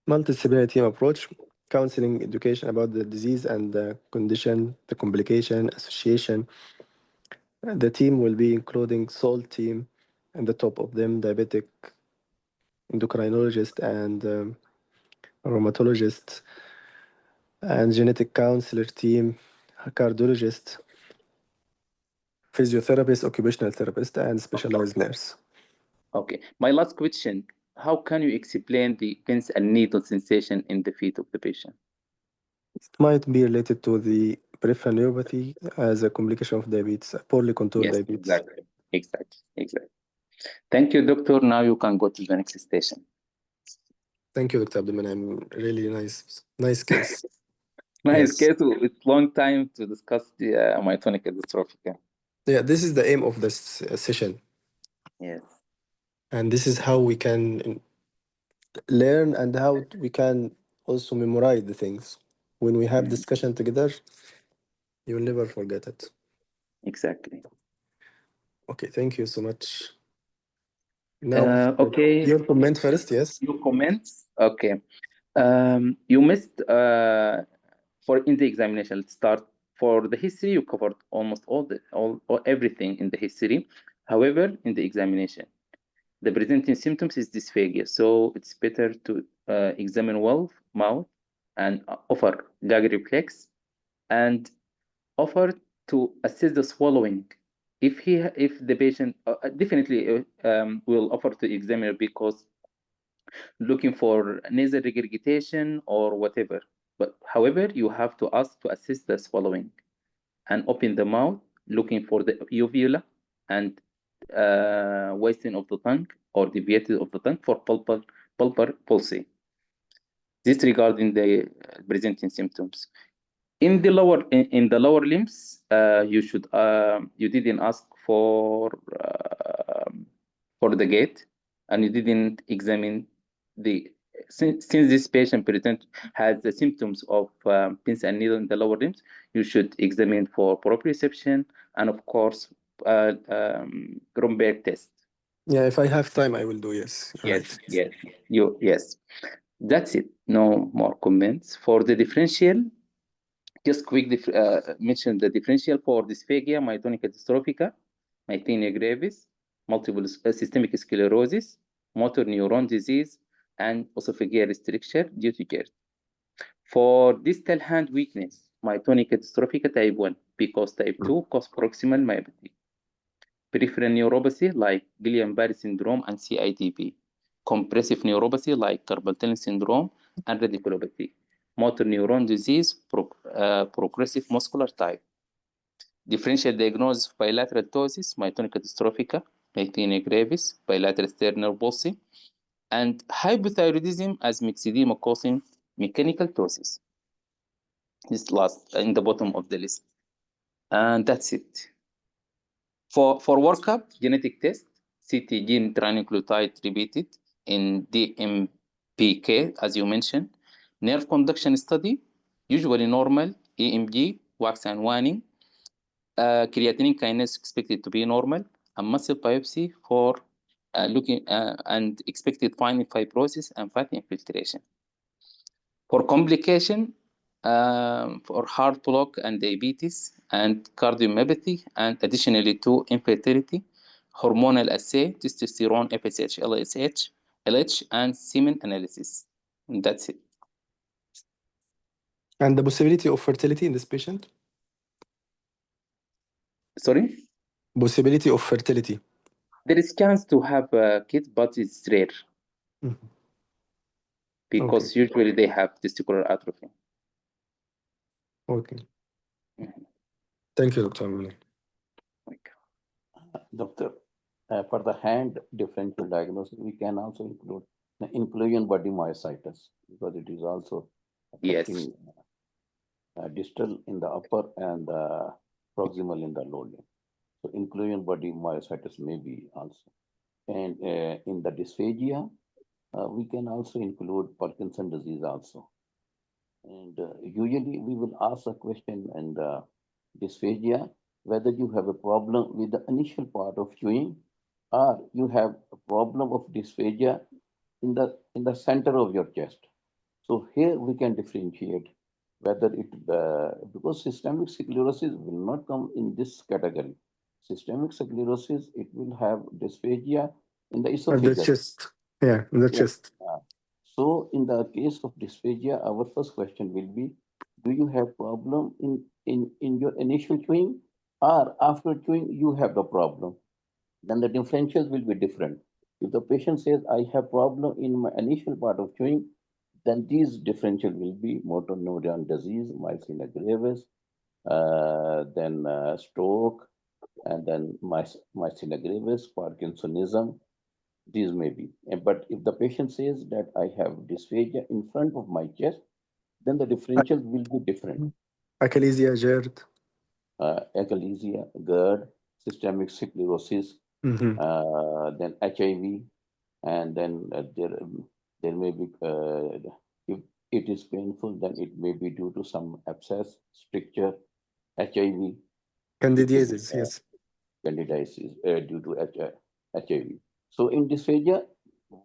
Multidisciplinary team approach. Counseling, education about the disease and the condition, the complication, association. The team will be including SOL team, and the top of them, diabetic endocrinologist and rheumatologist, and genetic counselor team, cardiologist, physiotherapist, occupational therapist, and specialized nurse. Okay. My last question. How can you explain the pins and needle sensation in the feet of the patient? It might be related to the peripheral neuropathy as a complication of diabetes, poorly controlled Yes, diabetes. exactly. Exactly. Thank you, doctor. Now you can go to the next station. Thank you, Dr. Abdulman. Really nice case. Nice Yes. case. It's long time to discuss the myotonic dystrophy. Yeah, this is the aim of this session. Yes, And this is how we can learn and how we can also memorize the things. When we have discussion together, you'll never forget it. exactly. Okay, thank you so much. Now, Okay, your comment first, yes? your comments. Okay. You missed for in the examination. Let's start for the history. You covered almost all everything in the history. However, in the examination, the presenting symptoms is dysphagia. So it's better to examine well mouth and offer gag reflex and offer to assist the swallowing. If the patient definitely will offer to examine because looking for nasal regurgitation or whatever. But however, you have to ask to assist the swallowing and open the mouth, looking for the uvula and wasting of the tongue or deviated of the tongue for pulpar palsy. This regarding the presenting symptoms. In the lower limbs, you didn't ask for the gait, and you didn't examine the since this patient has the symptoms of pins and needle in the lower limbs, you should examine for proprioception and of course Gromberg test. Yeah, if I have time, I will do, yes. You're Yes, right. yes. That's it. No more comments for the differential. Just quick mention the differential for dysphagia, myotonic dystrophica, myasthenia gravis, multiple systemic sclerosis, motor neuron disease, and esophageal stricture due to GERD. For distal hand weakness, myotonic dystrophica type 1, because type 2 cause proximal myopathy. Peripheral neuropathy like Guillain-Barré syndrome and CIDP. Compressive neuropathy like carpal tunnel syndrome and radiculopathy. Motor neuron disease, progressive muscular type. Differential diagnosis of bilateral ptosis, myotonic dystrophica, myasthenia gravis, bilateral sternal palsy, and hypothyroidism as myxedema causing mechanical ptosis. This last in the bottom of the list. And that's it. For workup, genetic test, CT gene trinucleotide repeated in DMPK, as you mentioned. Nerve conduction study, usually normal, EMG, wax and waning. Creatinine kinase expected to be normal, and muscle biopsy for looking and expected finding fibrosis and fat infiltration. For complication, for heart block and diabetes and cardiomyopathy, and additionally to infertility, hormonal assay, testosterone, FSH, LSH, LH, and semen analysis. And that's it. And the possibility of fertility in this patient? Sorry? Possibility of fertility. There is chance to have a kid, but it's rare. Because usually they have testicular atrophy. Okay. Thank you, Dr. Abdullah. Doctor, for the hand differential diagnosis, we can also include the inclusion body myositis because it is also affecting distal in the upper and proximal in the lower limb. So inclusion body myositis may be also. And in the dysphagia, we can also include Parkinson disease also. And usually we will ask a question and dysphagia, whether you have a problem with the initial part of chewing or you have a problem of dysphagia in the center of your chest. So here we can differentiate whether it, because systemic sclerosis will not come in this category. Systemic sclerosis, it will have dysphagia in the esophagus. The chest. Yeah, in the chest. So in the case of dysphagia, our first question will be, do you have problem in your initial chewing or after chewing you have the problem? Then the differentials will be different. If the patient says, I have problem in my initial part of chewing, then these differential will be motor neuron disease, myasthenia gravis, then stroke, and then myasthenia gravis, Parkinsonism. These may be. But if the patient says that I have dysphagia in front of my chest, then the differentials will be different. Achalasia, GERD. Achalasia, GERD, systemic sclerosis, then HIV, and then there may be, if it is painful, then it may be due to some abscess, stricture, HIV. Candidiasis, yes. Candidiasis due to HIV. So in dysphagia,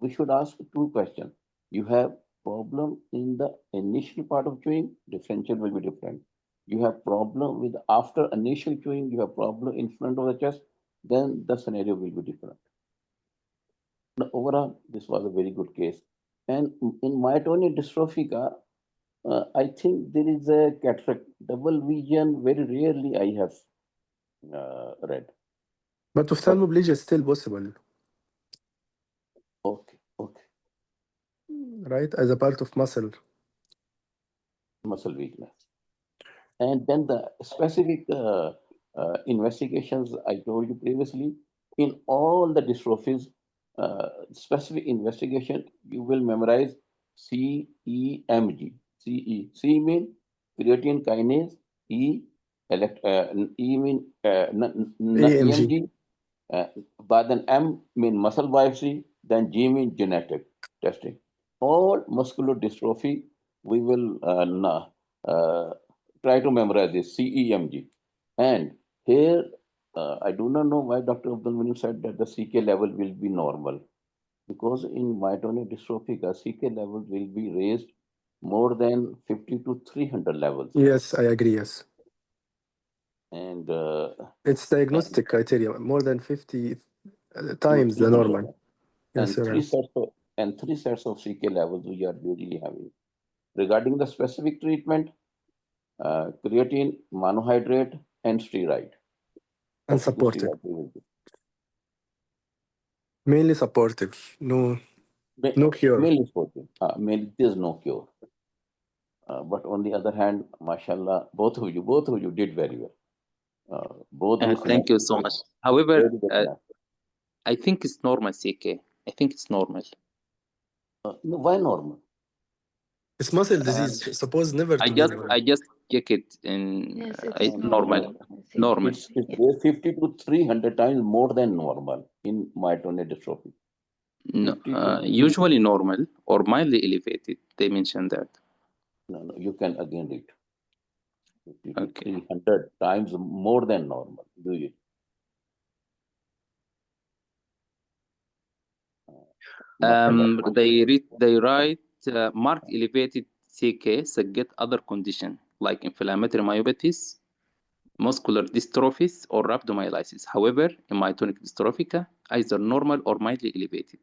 we should ask two questions. You have problem in the initial part of chewing, differential will be different. You have problem with after initial chewing, you have problem in front of the chest, then the scenario will be different. But overall, this was a very good case. And in myotonic dystrophica, I think there is a cataract, double vision, very rarely I have read. But ophthalmoplegia is still possible. Okay. Right, as a part of muscle weakness. And then the specific investigations I told you previously, in all the dystrophies, specific investigation, you will memorize CEMG. C mean creatine kinase, E mean EMG, but then M mean muscle biopsy, then G mean genetic testing. All muscular dystrophy, we will try to memorize this CEMG. And here, I do not know why Dr. Abdul said that the CK level will be normal. Because in myotonic dystrophica, CK level will be raised more than 50 to 300 levels. Yes, I agree. Yes, And it's diagnostic criteria more than 50 times the 300. normal. Yes, And you're right. three sets of CK levels we are usually having. Regarding the specific treatment, creatine, monohydrate, and steroid. And 32 supportive, steroid we will do. mainly supportive. No, no cure. Mainly sporting. Mainly there's no cure. But on the other hand, mashallah, both of you did very well. Both of you Thank you selected so much. However, very good math. I think it's normal, CK. I think it's normal. No, why normal? It's muscle Uh, disease. Supposed never I to be just normal. I just check it in Yes, it it's is normal. normal. I think. Normal. It's Yeah. there 50 to 300 times more than normal in myotonia dystrophy. No, 50 to usually normal or mildly elevated. They mentioned that. no, you can again read 50 to Okay. 300 times more than normal. Do it. Mashallah. They write marked elevated CK suggest other condition like inflammatory myopathies, muscular dystrophies, or rhabdomyolysis. However, in myotonic dystrophica, either normal or mildly elevated.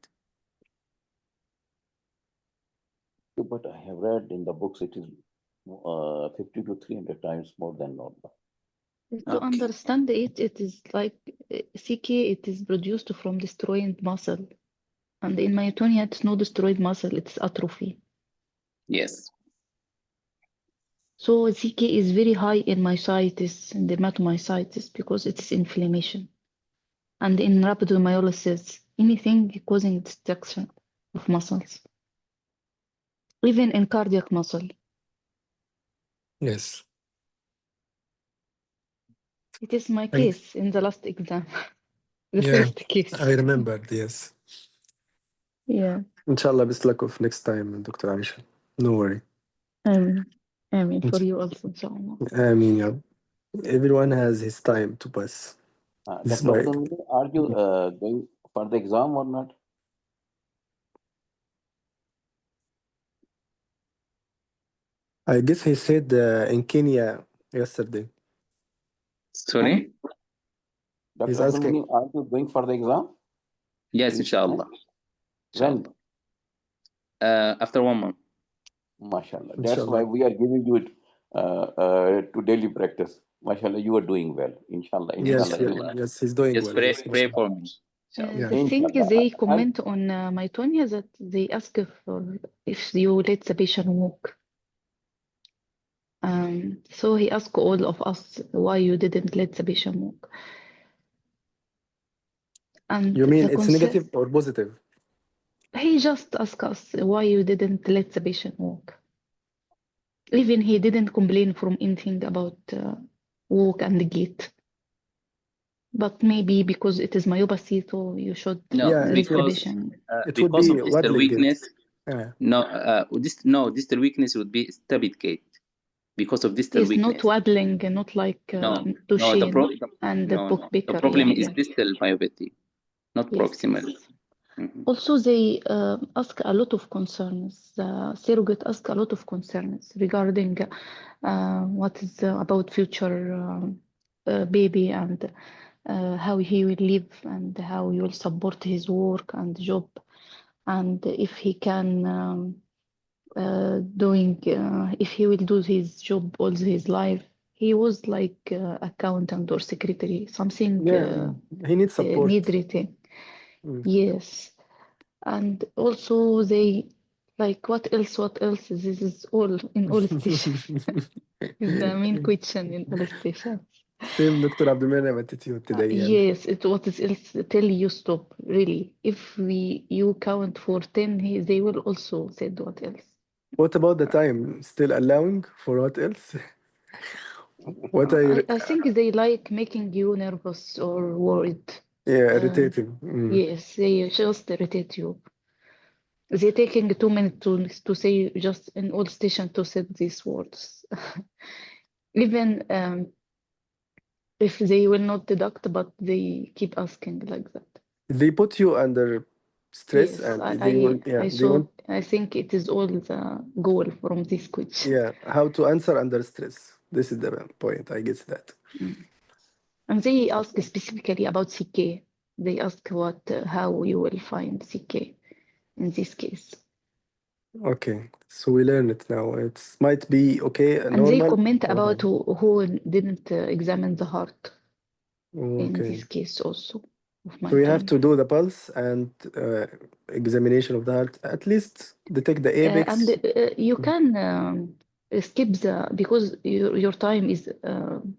But I have read in the books it is 50 to 300 times more than normal. To Okay. understand it, it is like CK, it is produced from destroyed muscle. And in myotonia, it's no destroyed muscle, it's atrophy. Yes. So CK is very high in myositis and dermatomyositis because it's inflammation. And in rhabdomyolysis, anything causing destruction of muscles. Even in cardiac muscle. Yes. It is my And case in the last exam. The yeah, first case. I remembered. Yes. Yeah. Inshallah, best luck of next time, Dr. Aisha. No worry. I mean, for you also, inshallah. I mean, yeah, everyone has his time to pass. This is Dr. why Abdul, are you going for the exam or not? I guess he said in Kenya yesterday. Sorry? He's Dr. Abdul asking. Munim, are you going for the exam? Yes, inshallah. When? Inshallah. After 1 month. MashaAllah. That's why Inshallah. we are giving you it to daily practice. MashaAllah, you are doing well. Inshallah, Yes, inshallah. Inshallah. yes, he's doing Just well. Yes, pray mashallah. for me. Inshallah. Yeah. The thing is, Inshallah. they comment on myotonia that they ask if you let the patient walk. So he asked all of us why you didn't let the patient walk. And You mean the it's concern, negative or positive? he just asked us why you didn't let the patient walk. Even he didn't complain from anything about walk and gait. But maybe because it is myopathy, so you should No, Yeah, let the because patient. it would because be of distal waddling gait. weakness. Yeah. Distal weakness would be stubid gait because of distal Yes, not weakness. waddling, not like No, Duchenne and no. Book The Baker. problem Yeah, is yeah. distal myopathy, not Yes, proximal. yes. Mhm. Also, they ask a lot of concerns. Surrogate ask a lot of concerns regarding what is about future baby and how he will live and how he will support his work and job, and if he can if he will do his job all his life. He was like accountant or secretary, something Yeah, he needs support. need written. Mm. Yes. And also they like what else? What else? This is all in all stations. Is the main question in all stations. Same Dr. Abdulmanam attitude today. Yeah. Yes, it what is else tell you stop. Really, if you count for 10, they will also say what else. What about the time? Still allowing for what else? What I think they like making you nervous or worried. yeah, Uh, irritating. Mm. yes, they just irritate you. They taking 2 minutes to say just in all station to say these words. Even if they will not deduct, but they keep asking like that. They put you under stress Yes, and they want, yeah, I they saw want I think it is all the goal from this question. Yeah, how to answer under stress. This is the point. I guess that. And they ask specifically about CK. They ask how you will find CK in this case. Okay, so we learn it now. It might be okay, And they normal. comment or about high. who didn't examine the heart in Okay, this case also of so you have myotonia. to do the pulse and examination of the heart. At least detect the And apex. you can skip because your time is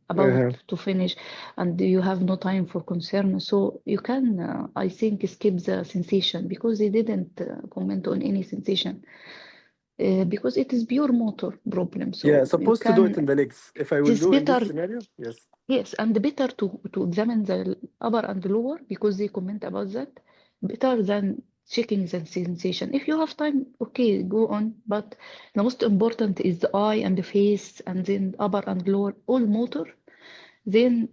about Uh-huh. to finish and you have no time for concern. So you can, I think, skip the sensation because they didn't comment on any sensation because it is pure motor problem. Yeah, So you supposed to do it in can, the legs. If I it will is do in this better. scenario, yes. Yes, and better to examine the upper and lower because they comment about that. Better than checking the sensation. If you have time, okay, go on. But the most important is the eye and the face, and then upper and lower, all motor. Then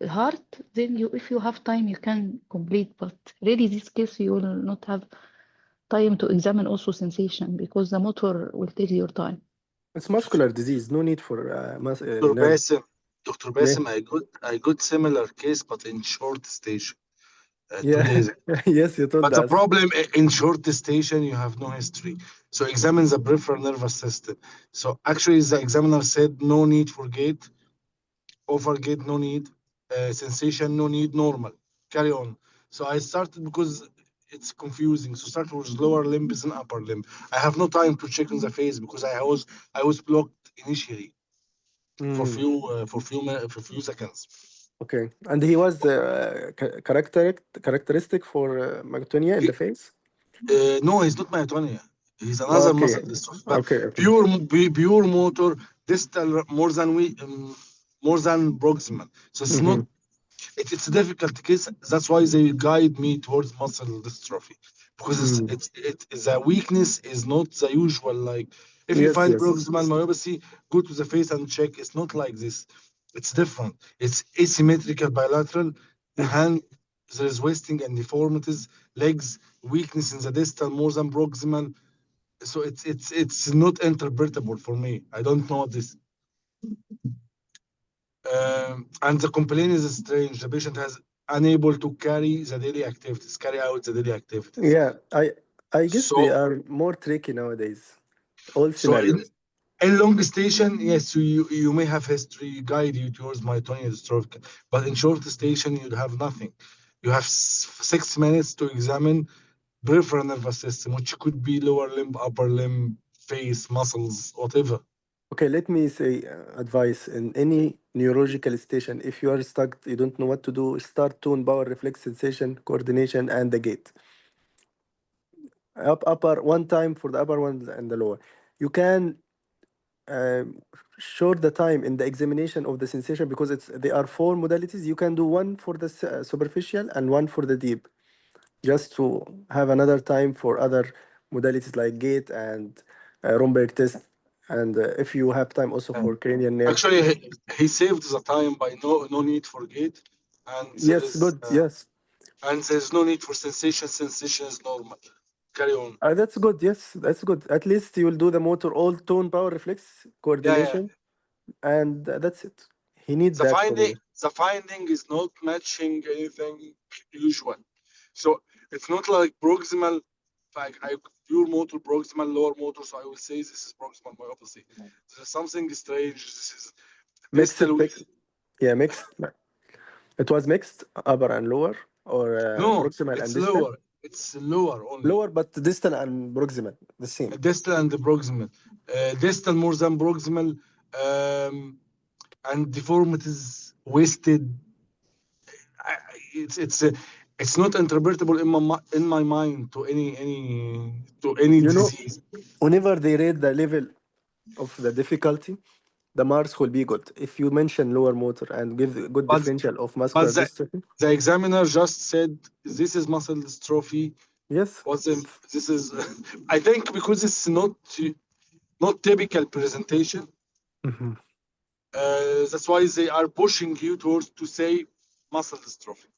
heart. Then you, if you have time, you can complete. But really, this case you will not have time to examine also sensation because the motor will take your time. It's muscular disease. No need for Dr. nerve. Basim, Dr. Yeah, Basim, I got similar case, but in short station, 2 yeah. days ago. Yes, you told But the us. problem in short station, you have no history. So examine the peripheral nervous system. So actually, the examiner said no need for gait, over gait no need, sensation no need, normal. Carry on. So I started because it's confusing. So start with lower limbs and upper limb. I have no time to check on the face because I was blocked initially for Mm, few seconds. okay. And he was characteristic for myotonia in the face? No, he's not myotonia. He's another Okay. muscle dystrophy, but Okay, okay. pure motor distal more than proximal. So it's not. Mm-hmm. It's a difficult case. That's why they guide me towards muscle dystrophy because Mm. the weakness is not the usual. Like if you Yes, find yes. proximal myopathy, go to the face and check. It's not like this. It's different. It's asymmetrical bilateral. The hand, there is wasting and deformities. Legs, weakness in the distal more than proximal. So it's not interpretable for me. I don't know this. And the complaint is strange. The patient has unable to carry out the daily activities. Yeah, I guess they So, are more tricky nowadays. All so scenarios. in long station, yes, so you may have history guide you towards myotonia dystrophica, but in short station, you have nothing. You have 6 minutes to examine peripheral nervous system, which could be lower limb, upper limb, face, muscles, whatever. Okay, let me say advice in any neurological station. If you are stuck, you don't know what to do, start tone, power, reflex, sensation, coordination, and the gait. Upper one time for the upper one and the lower. You can short the time in the examination of the sensation because there are four modalities. You can do one for the superficial and one for the deep, just to have another time for other modalities like gait and Romberg test. And if you have time also for cranial nerves. Actually, he saved the time by no need for gait, and there Yes, is good. Yes. and there's no need for sensation. Sensation is normal. Carry on. That's good. Yes, that's good. At least you will do the motor, all tone, power, reflex, Yeah, yeah. coordination, and that's it. He need The that from finding you. the finding is not matching anything usual. So it's not like proximal, like I pure motor proximal, lower motor. So I will say this is proximal myopathy. There's something strange. This is Mixed, distal with mixed. Yeah, mixed. It was mixed, upper and lower, or no. proximal and It's distal. lower. It's lower only. Lower, but distal and proximal, the same. Distal and proximal. Distal more than proximal, and deformities, wasted. It's not interpretable in my mind to any You know, disease. whenever they rate the level of the difficulty, the marks will be good. If you mention lower motor and give a good But differential of but muscular dystrophy, the examiner just said this is muscle dystrophy. yes. What's this is? I think because it's not typical presentation. Mhm. That's why they are pushing you towards to say muscle dystrophy.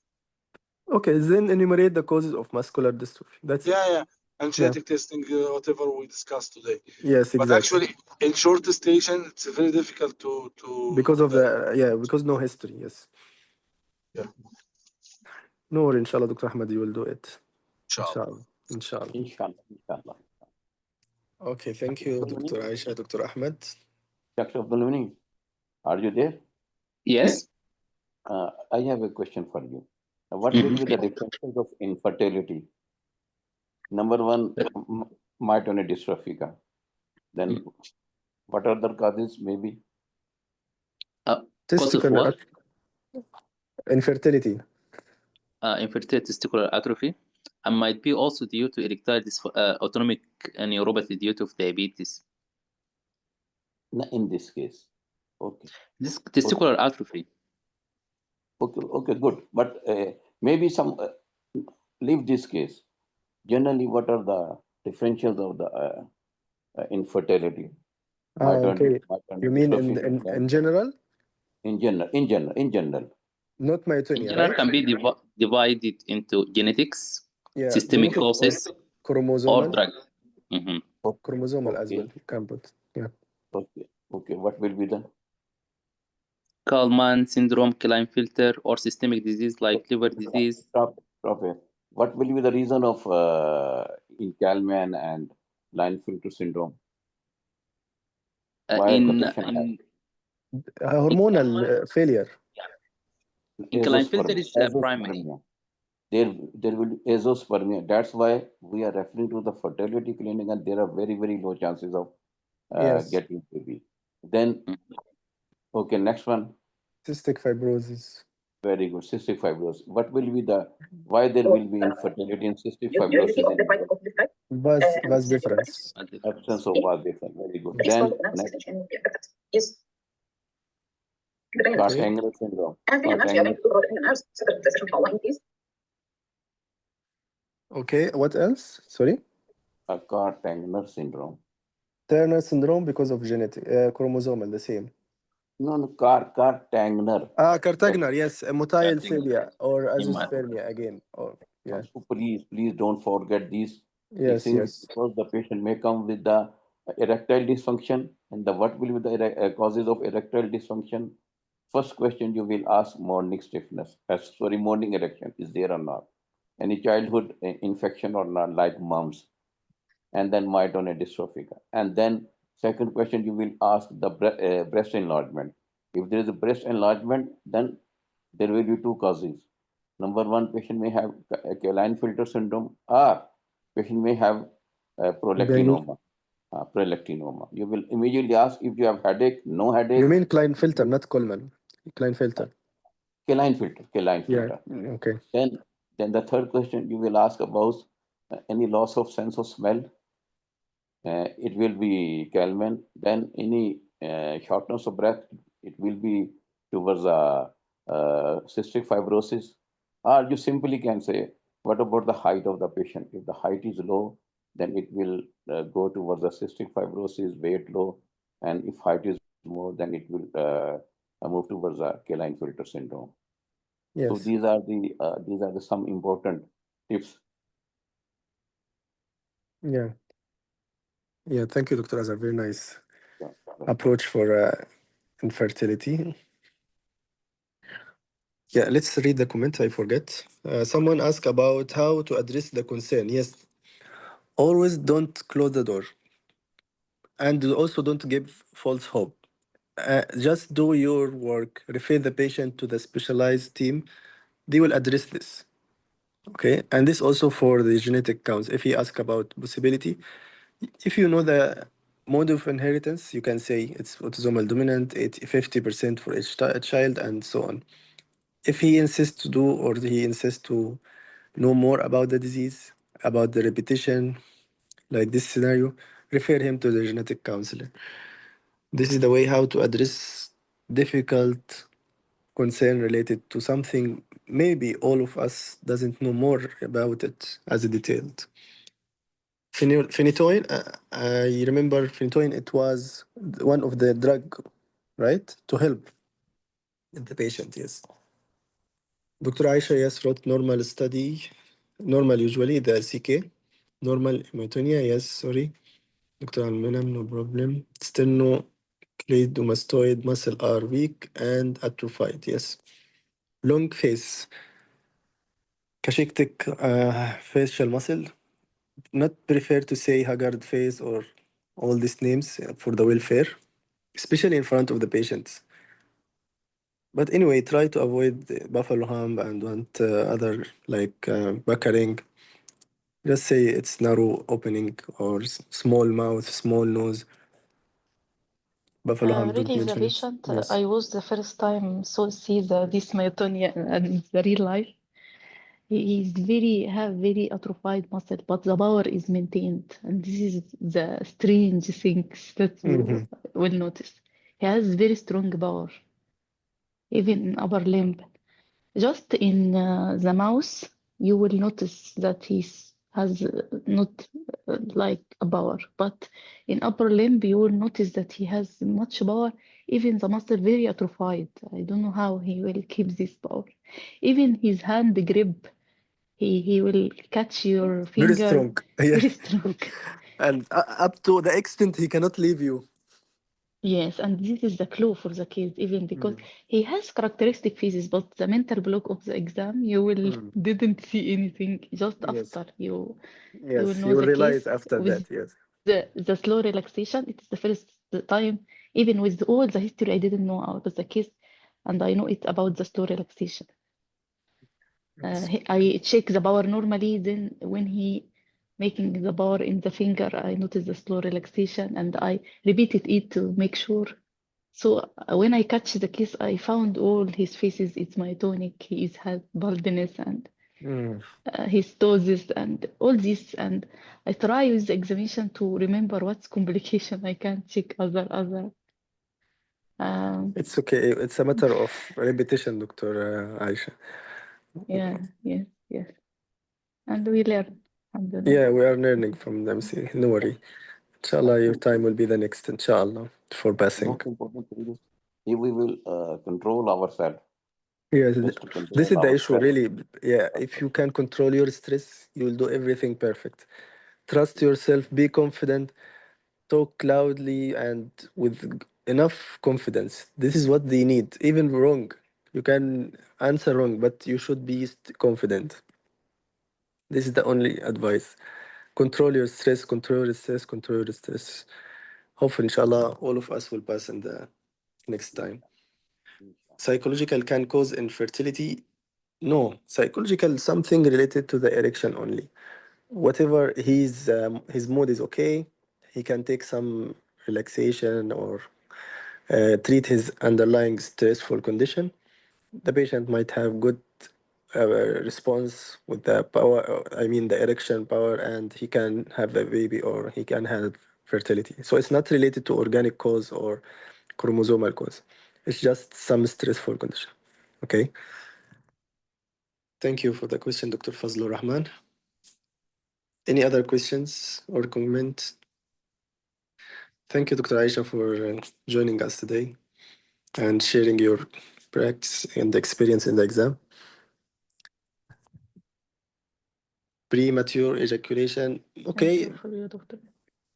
Okay, then enumerate the causes of muscular dystrophy. That's Yeah, it. yeah. and genetic testing, whatever we discussed today. Yes, But exactly. actually, in short station, it's very difficult to Because of because no history. Yes. Yeah. No worry, inshallah, Dr. Ahmed, you will do it. Inshallah. Inshallah. Inshallah. Okay, thank you, Dr. Aisha, Dr. Ahmed. Dr. Abdul Ghani, are you there? Yes. I have a question for you. What will be the differences of infertility? Number one, myotonia dystrophica. Then, what other causes maybe? Cause of Testicular what? infertility. Infertility testicular atrophy, and might be also due to erectile autonomic neuropathy due to diabetes. In this case, okay. This testicular atrophy. Okay, good. But maybe some leave this case. Generally, what are the differentials of the infertility? Okay. Myotonia You mean dystrophy, in general? in general. Not In myotonia, general, right? can be divided into genetics, Yeah, systemic genetic or causes, or chromosomal. drug. Mhm. Chromosomal as Okay, well. You can put. Yeah. okay. What will be the Kallman syndrome, Klinefelter, or systemic disease like liver disease. stop it. What will be the reason of in Kalman and Klinefelter syndrome? Why the patient has Hormonal failure. in Klinefelter is primary. azospermia? There will be azospermia. That's why we are referring to the fertility clinic, and there are very low chances of Yes. getting baby. Then, okay, next one. Cystic fibrosis. Very good. Cystic fibrosis. What will be the why there will be infertility and cystic fibrosis in Vas difference. absence of was different? Very good. Then next, Cartangular syndrome. Okay, what else? Sorry? Cartangular syndrome. Turner syndrome because of genetic, chromosomal, the same. No, Cartangular. Cartagnar, yes, motile cilia or azospermia again. Or yeah. So please don't forget these Yes, things yes. because the patient may come with the erectile dysfunction, and what will be the causes of erectile dysfunction? First question you will ask morning stiffness. Morning erection is there or not? Any childhood infection or not, like mumps, and then myotonia dystrophica. And then second question you will ask the breast enlargement. If there is a breast enlargement, then there will be two causes. Number one, patient may have Klinefelter syndrome, or patient may have Gyne- prolactinoma. Prolactinoma. You will immediately ask if you have headache, no You headache. mean Klinefelter, not Coleman. Klinefelter. Klinefelter. Yeah. Okay. Then the third question you will ask about any loss of sense of smell. It will be Kalman. Then any shortness of breath, it will be towards cystic fibrosis. Or you simply can say, what about the height of the patient? If the height is low, then it will go towards the cystic fibrosis, weight low. And if height is more, then it will move towards the Klinefelter syndrome. So Yes. these are the some important tips. Yeah. Yeah. Thank you, Dr. Azar. Very nice Yeah. approach for infertility. Yeah, let's read the comment. I forget. Someone asked about how to address the concern. Yes, always don't close the door, and also don't give false hope. Just do your work. Refer the patient to the specialized team. They will address this. Okay, and this also for the genetic counts. If he ask about possibility, if you know the mode of inheritance, you can say it's autosomal dominant, 50% for each child, and so on. If he insists to do or he insists to know more about the disease, about the repetition, like this scenario, refer him to the genetic counselor. This is the way how to address difficult concern related to something maybe all of us doesn't know more about it as detailed. Phenytoin, I remember phenytoin, it was one of the drug, right? To help the patient, yes. Dr. Aisha, yes, wrote normal study, normal usually, the LCK. Normal hematonia, yes, sorry. Dr. Almenam, no problem. Sternocleidomastoid muscle are weak and atrophied, yes. Long face. Cachectic facial muscle. Not prefer to say haggard face or all these names for the welfare, especially in front of the patients. But anyway, try to avoid buffalo hump and want other like buckering. Just say it's narrow opening or small mouth, small nose. Buffalo hump, don't Really, the mention it. patient Yes. I was the first time so see the this myotonia in the real life. He's very atrophied muscle, but the power is maintained, and this is the strange things that you Mm-hmm. will notice. He has very strong power, even in upper limb. Just in the mouse, you will notice that he has not like a power, but in upper limb, you will notice that he has much power. Even the muscle very atrophied. I don't know how he will keep this power. Even his hand grip, he will catch your Very finger strong. Yeah. very strong. And up to the extent he cannot leave you. Yes, and this is the clue for the case, even because Mm. he has characteristic phases, but the mental block of the exam, you will Mm. didn't see anything. Just Yes. after you will Yes. know You will the realize case after with that. Yes. the slow relaxation. It is the first time, even with all the history I didn't know about the case, and I know it about the slow relaxation. Yes. I check the power normally. Then when he making the power in the finger, I notice the slow relaxation, and I repeated it to make sure. So when I catch the case, I found all his faces. It's myotonic. He is has baldness and Mm. his toes and all this. And I try with the examination to remember what's complication. I can't check other. Um, It's okay. It's a matter of repetition, Dr. Aisha. yeah, yes, yes. And we learn. Alhamdulillah. Yeah, we are learning from them. See, no worry. Inshallah, your time will be the next, inshallah, for passing. Most important thing is if we will control ourselves, Yes, best to this control is the issue, ourselves. really. Yeah, if you can control your stress, you will do everything perfect. Trust yourself, be confident, talk loudly and with enough confidence. This is what they need. Even wrong, you can answer wrong, but you should be confident. This is the only advice. Control your stress, control your stress, control your stress. Hopefully, inshallah, all of us will pass in the next time. Psychological can cause infertility. No, psychological something related to the erection only. Whatever his mood is okay, he can take some relaxation or treat his underlying stressful condition. The patient might have good response with the power, I mean the erection power, and he can have a baby or he can have fertility. So it's not related to organic cause or chromosomal cause. It's just some stressful condition. Okay. Thank you for the question, Dr. Fazlur Rahman. Any other questions or comments? Thank you, Dr. Aisha, for joining us today and sharing your practice and experience in the exam. Premature ejaculation. Thank Okay, you for your doctor.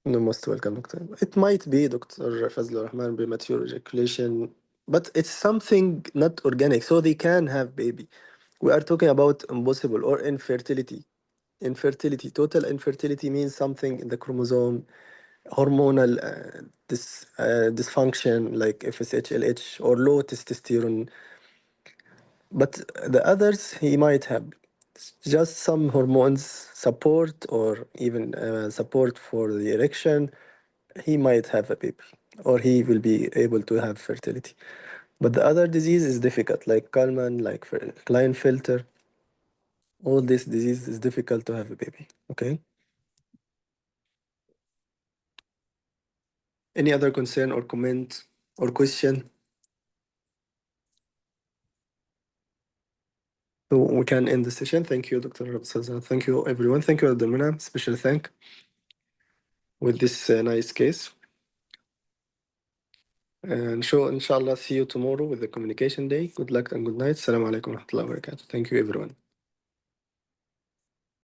no, most welcome, Doctor. It might be, Dr. Fazlur Rahman, premature ejaculation, but it's something not organic, so they can have baby. We are talking about impossible or infertility. Infertility, total infertility means something in the chromosome, hormonal dysfunction like FSH, LH, or low testosterone. But the others, he might have just some hormones support or even support for the erection. He might have a baby or he will be able to have fertility. But the other disease is difficult, like Kalman, like Klinefelter. All this disease is difficult to have a baby. Okay. Any other concern or comment or question? So we can end the session. Thank you, Dr. Rabsaza. Thank you, everyone. Thank you, Abdul. Special thank with this nice case. And so, inshallah, see you tomorrow with the communication day. Good luck and good night. Assalamu alaikum wa rahmatullahi wa barakatuh. Thank you, everyone.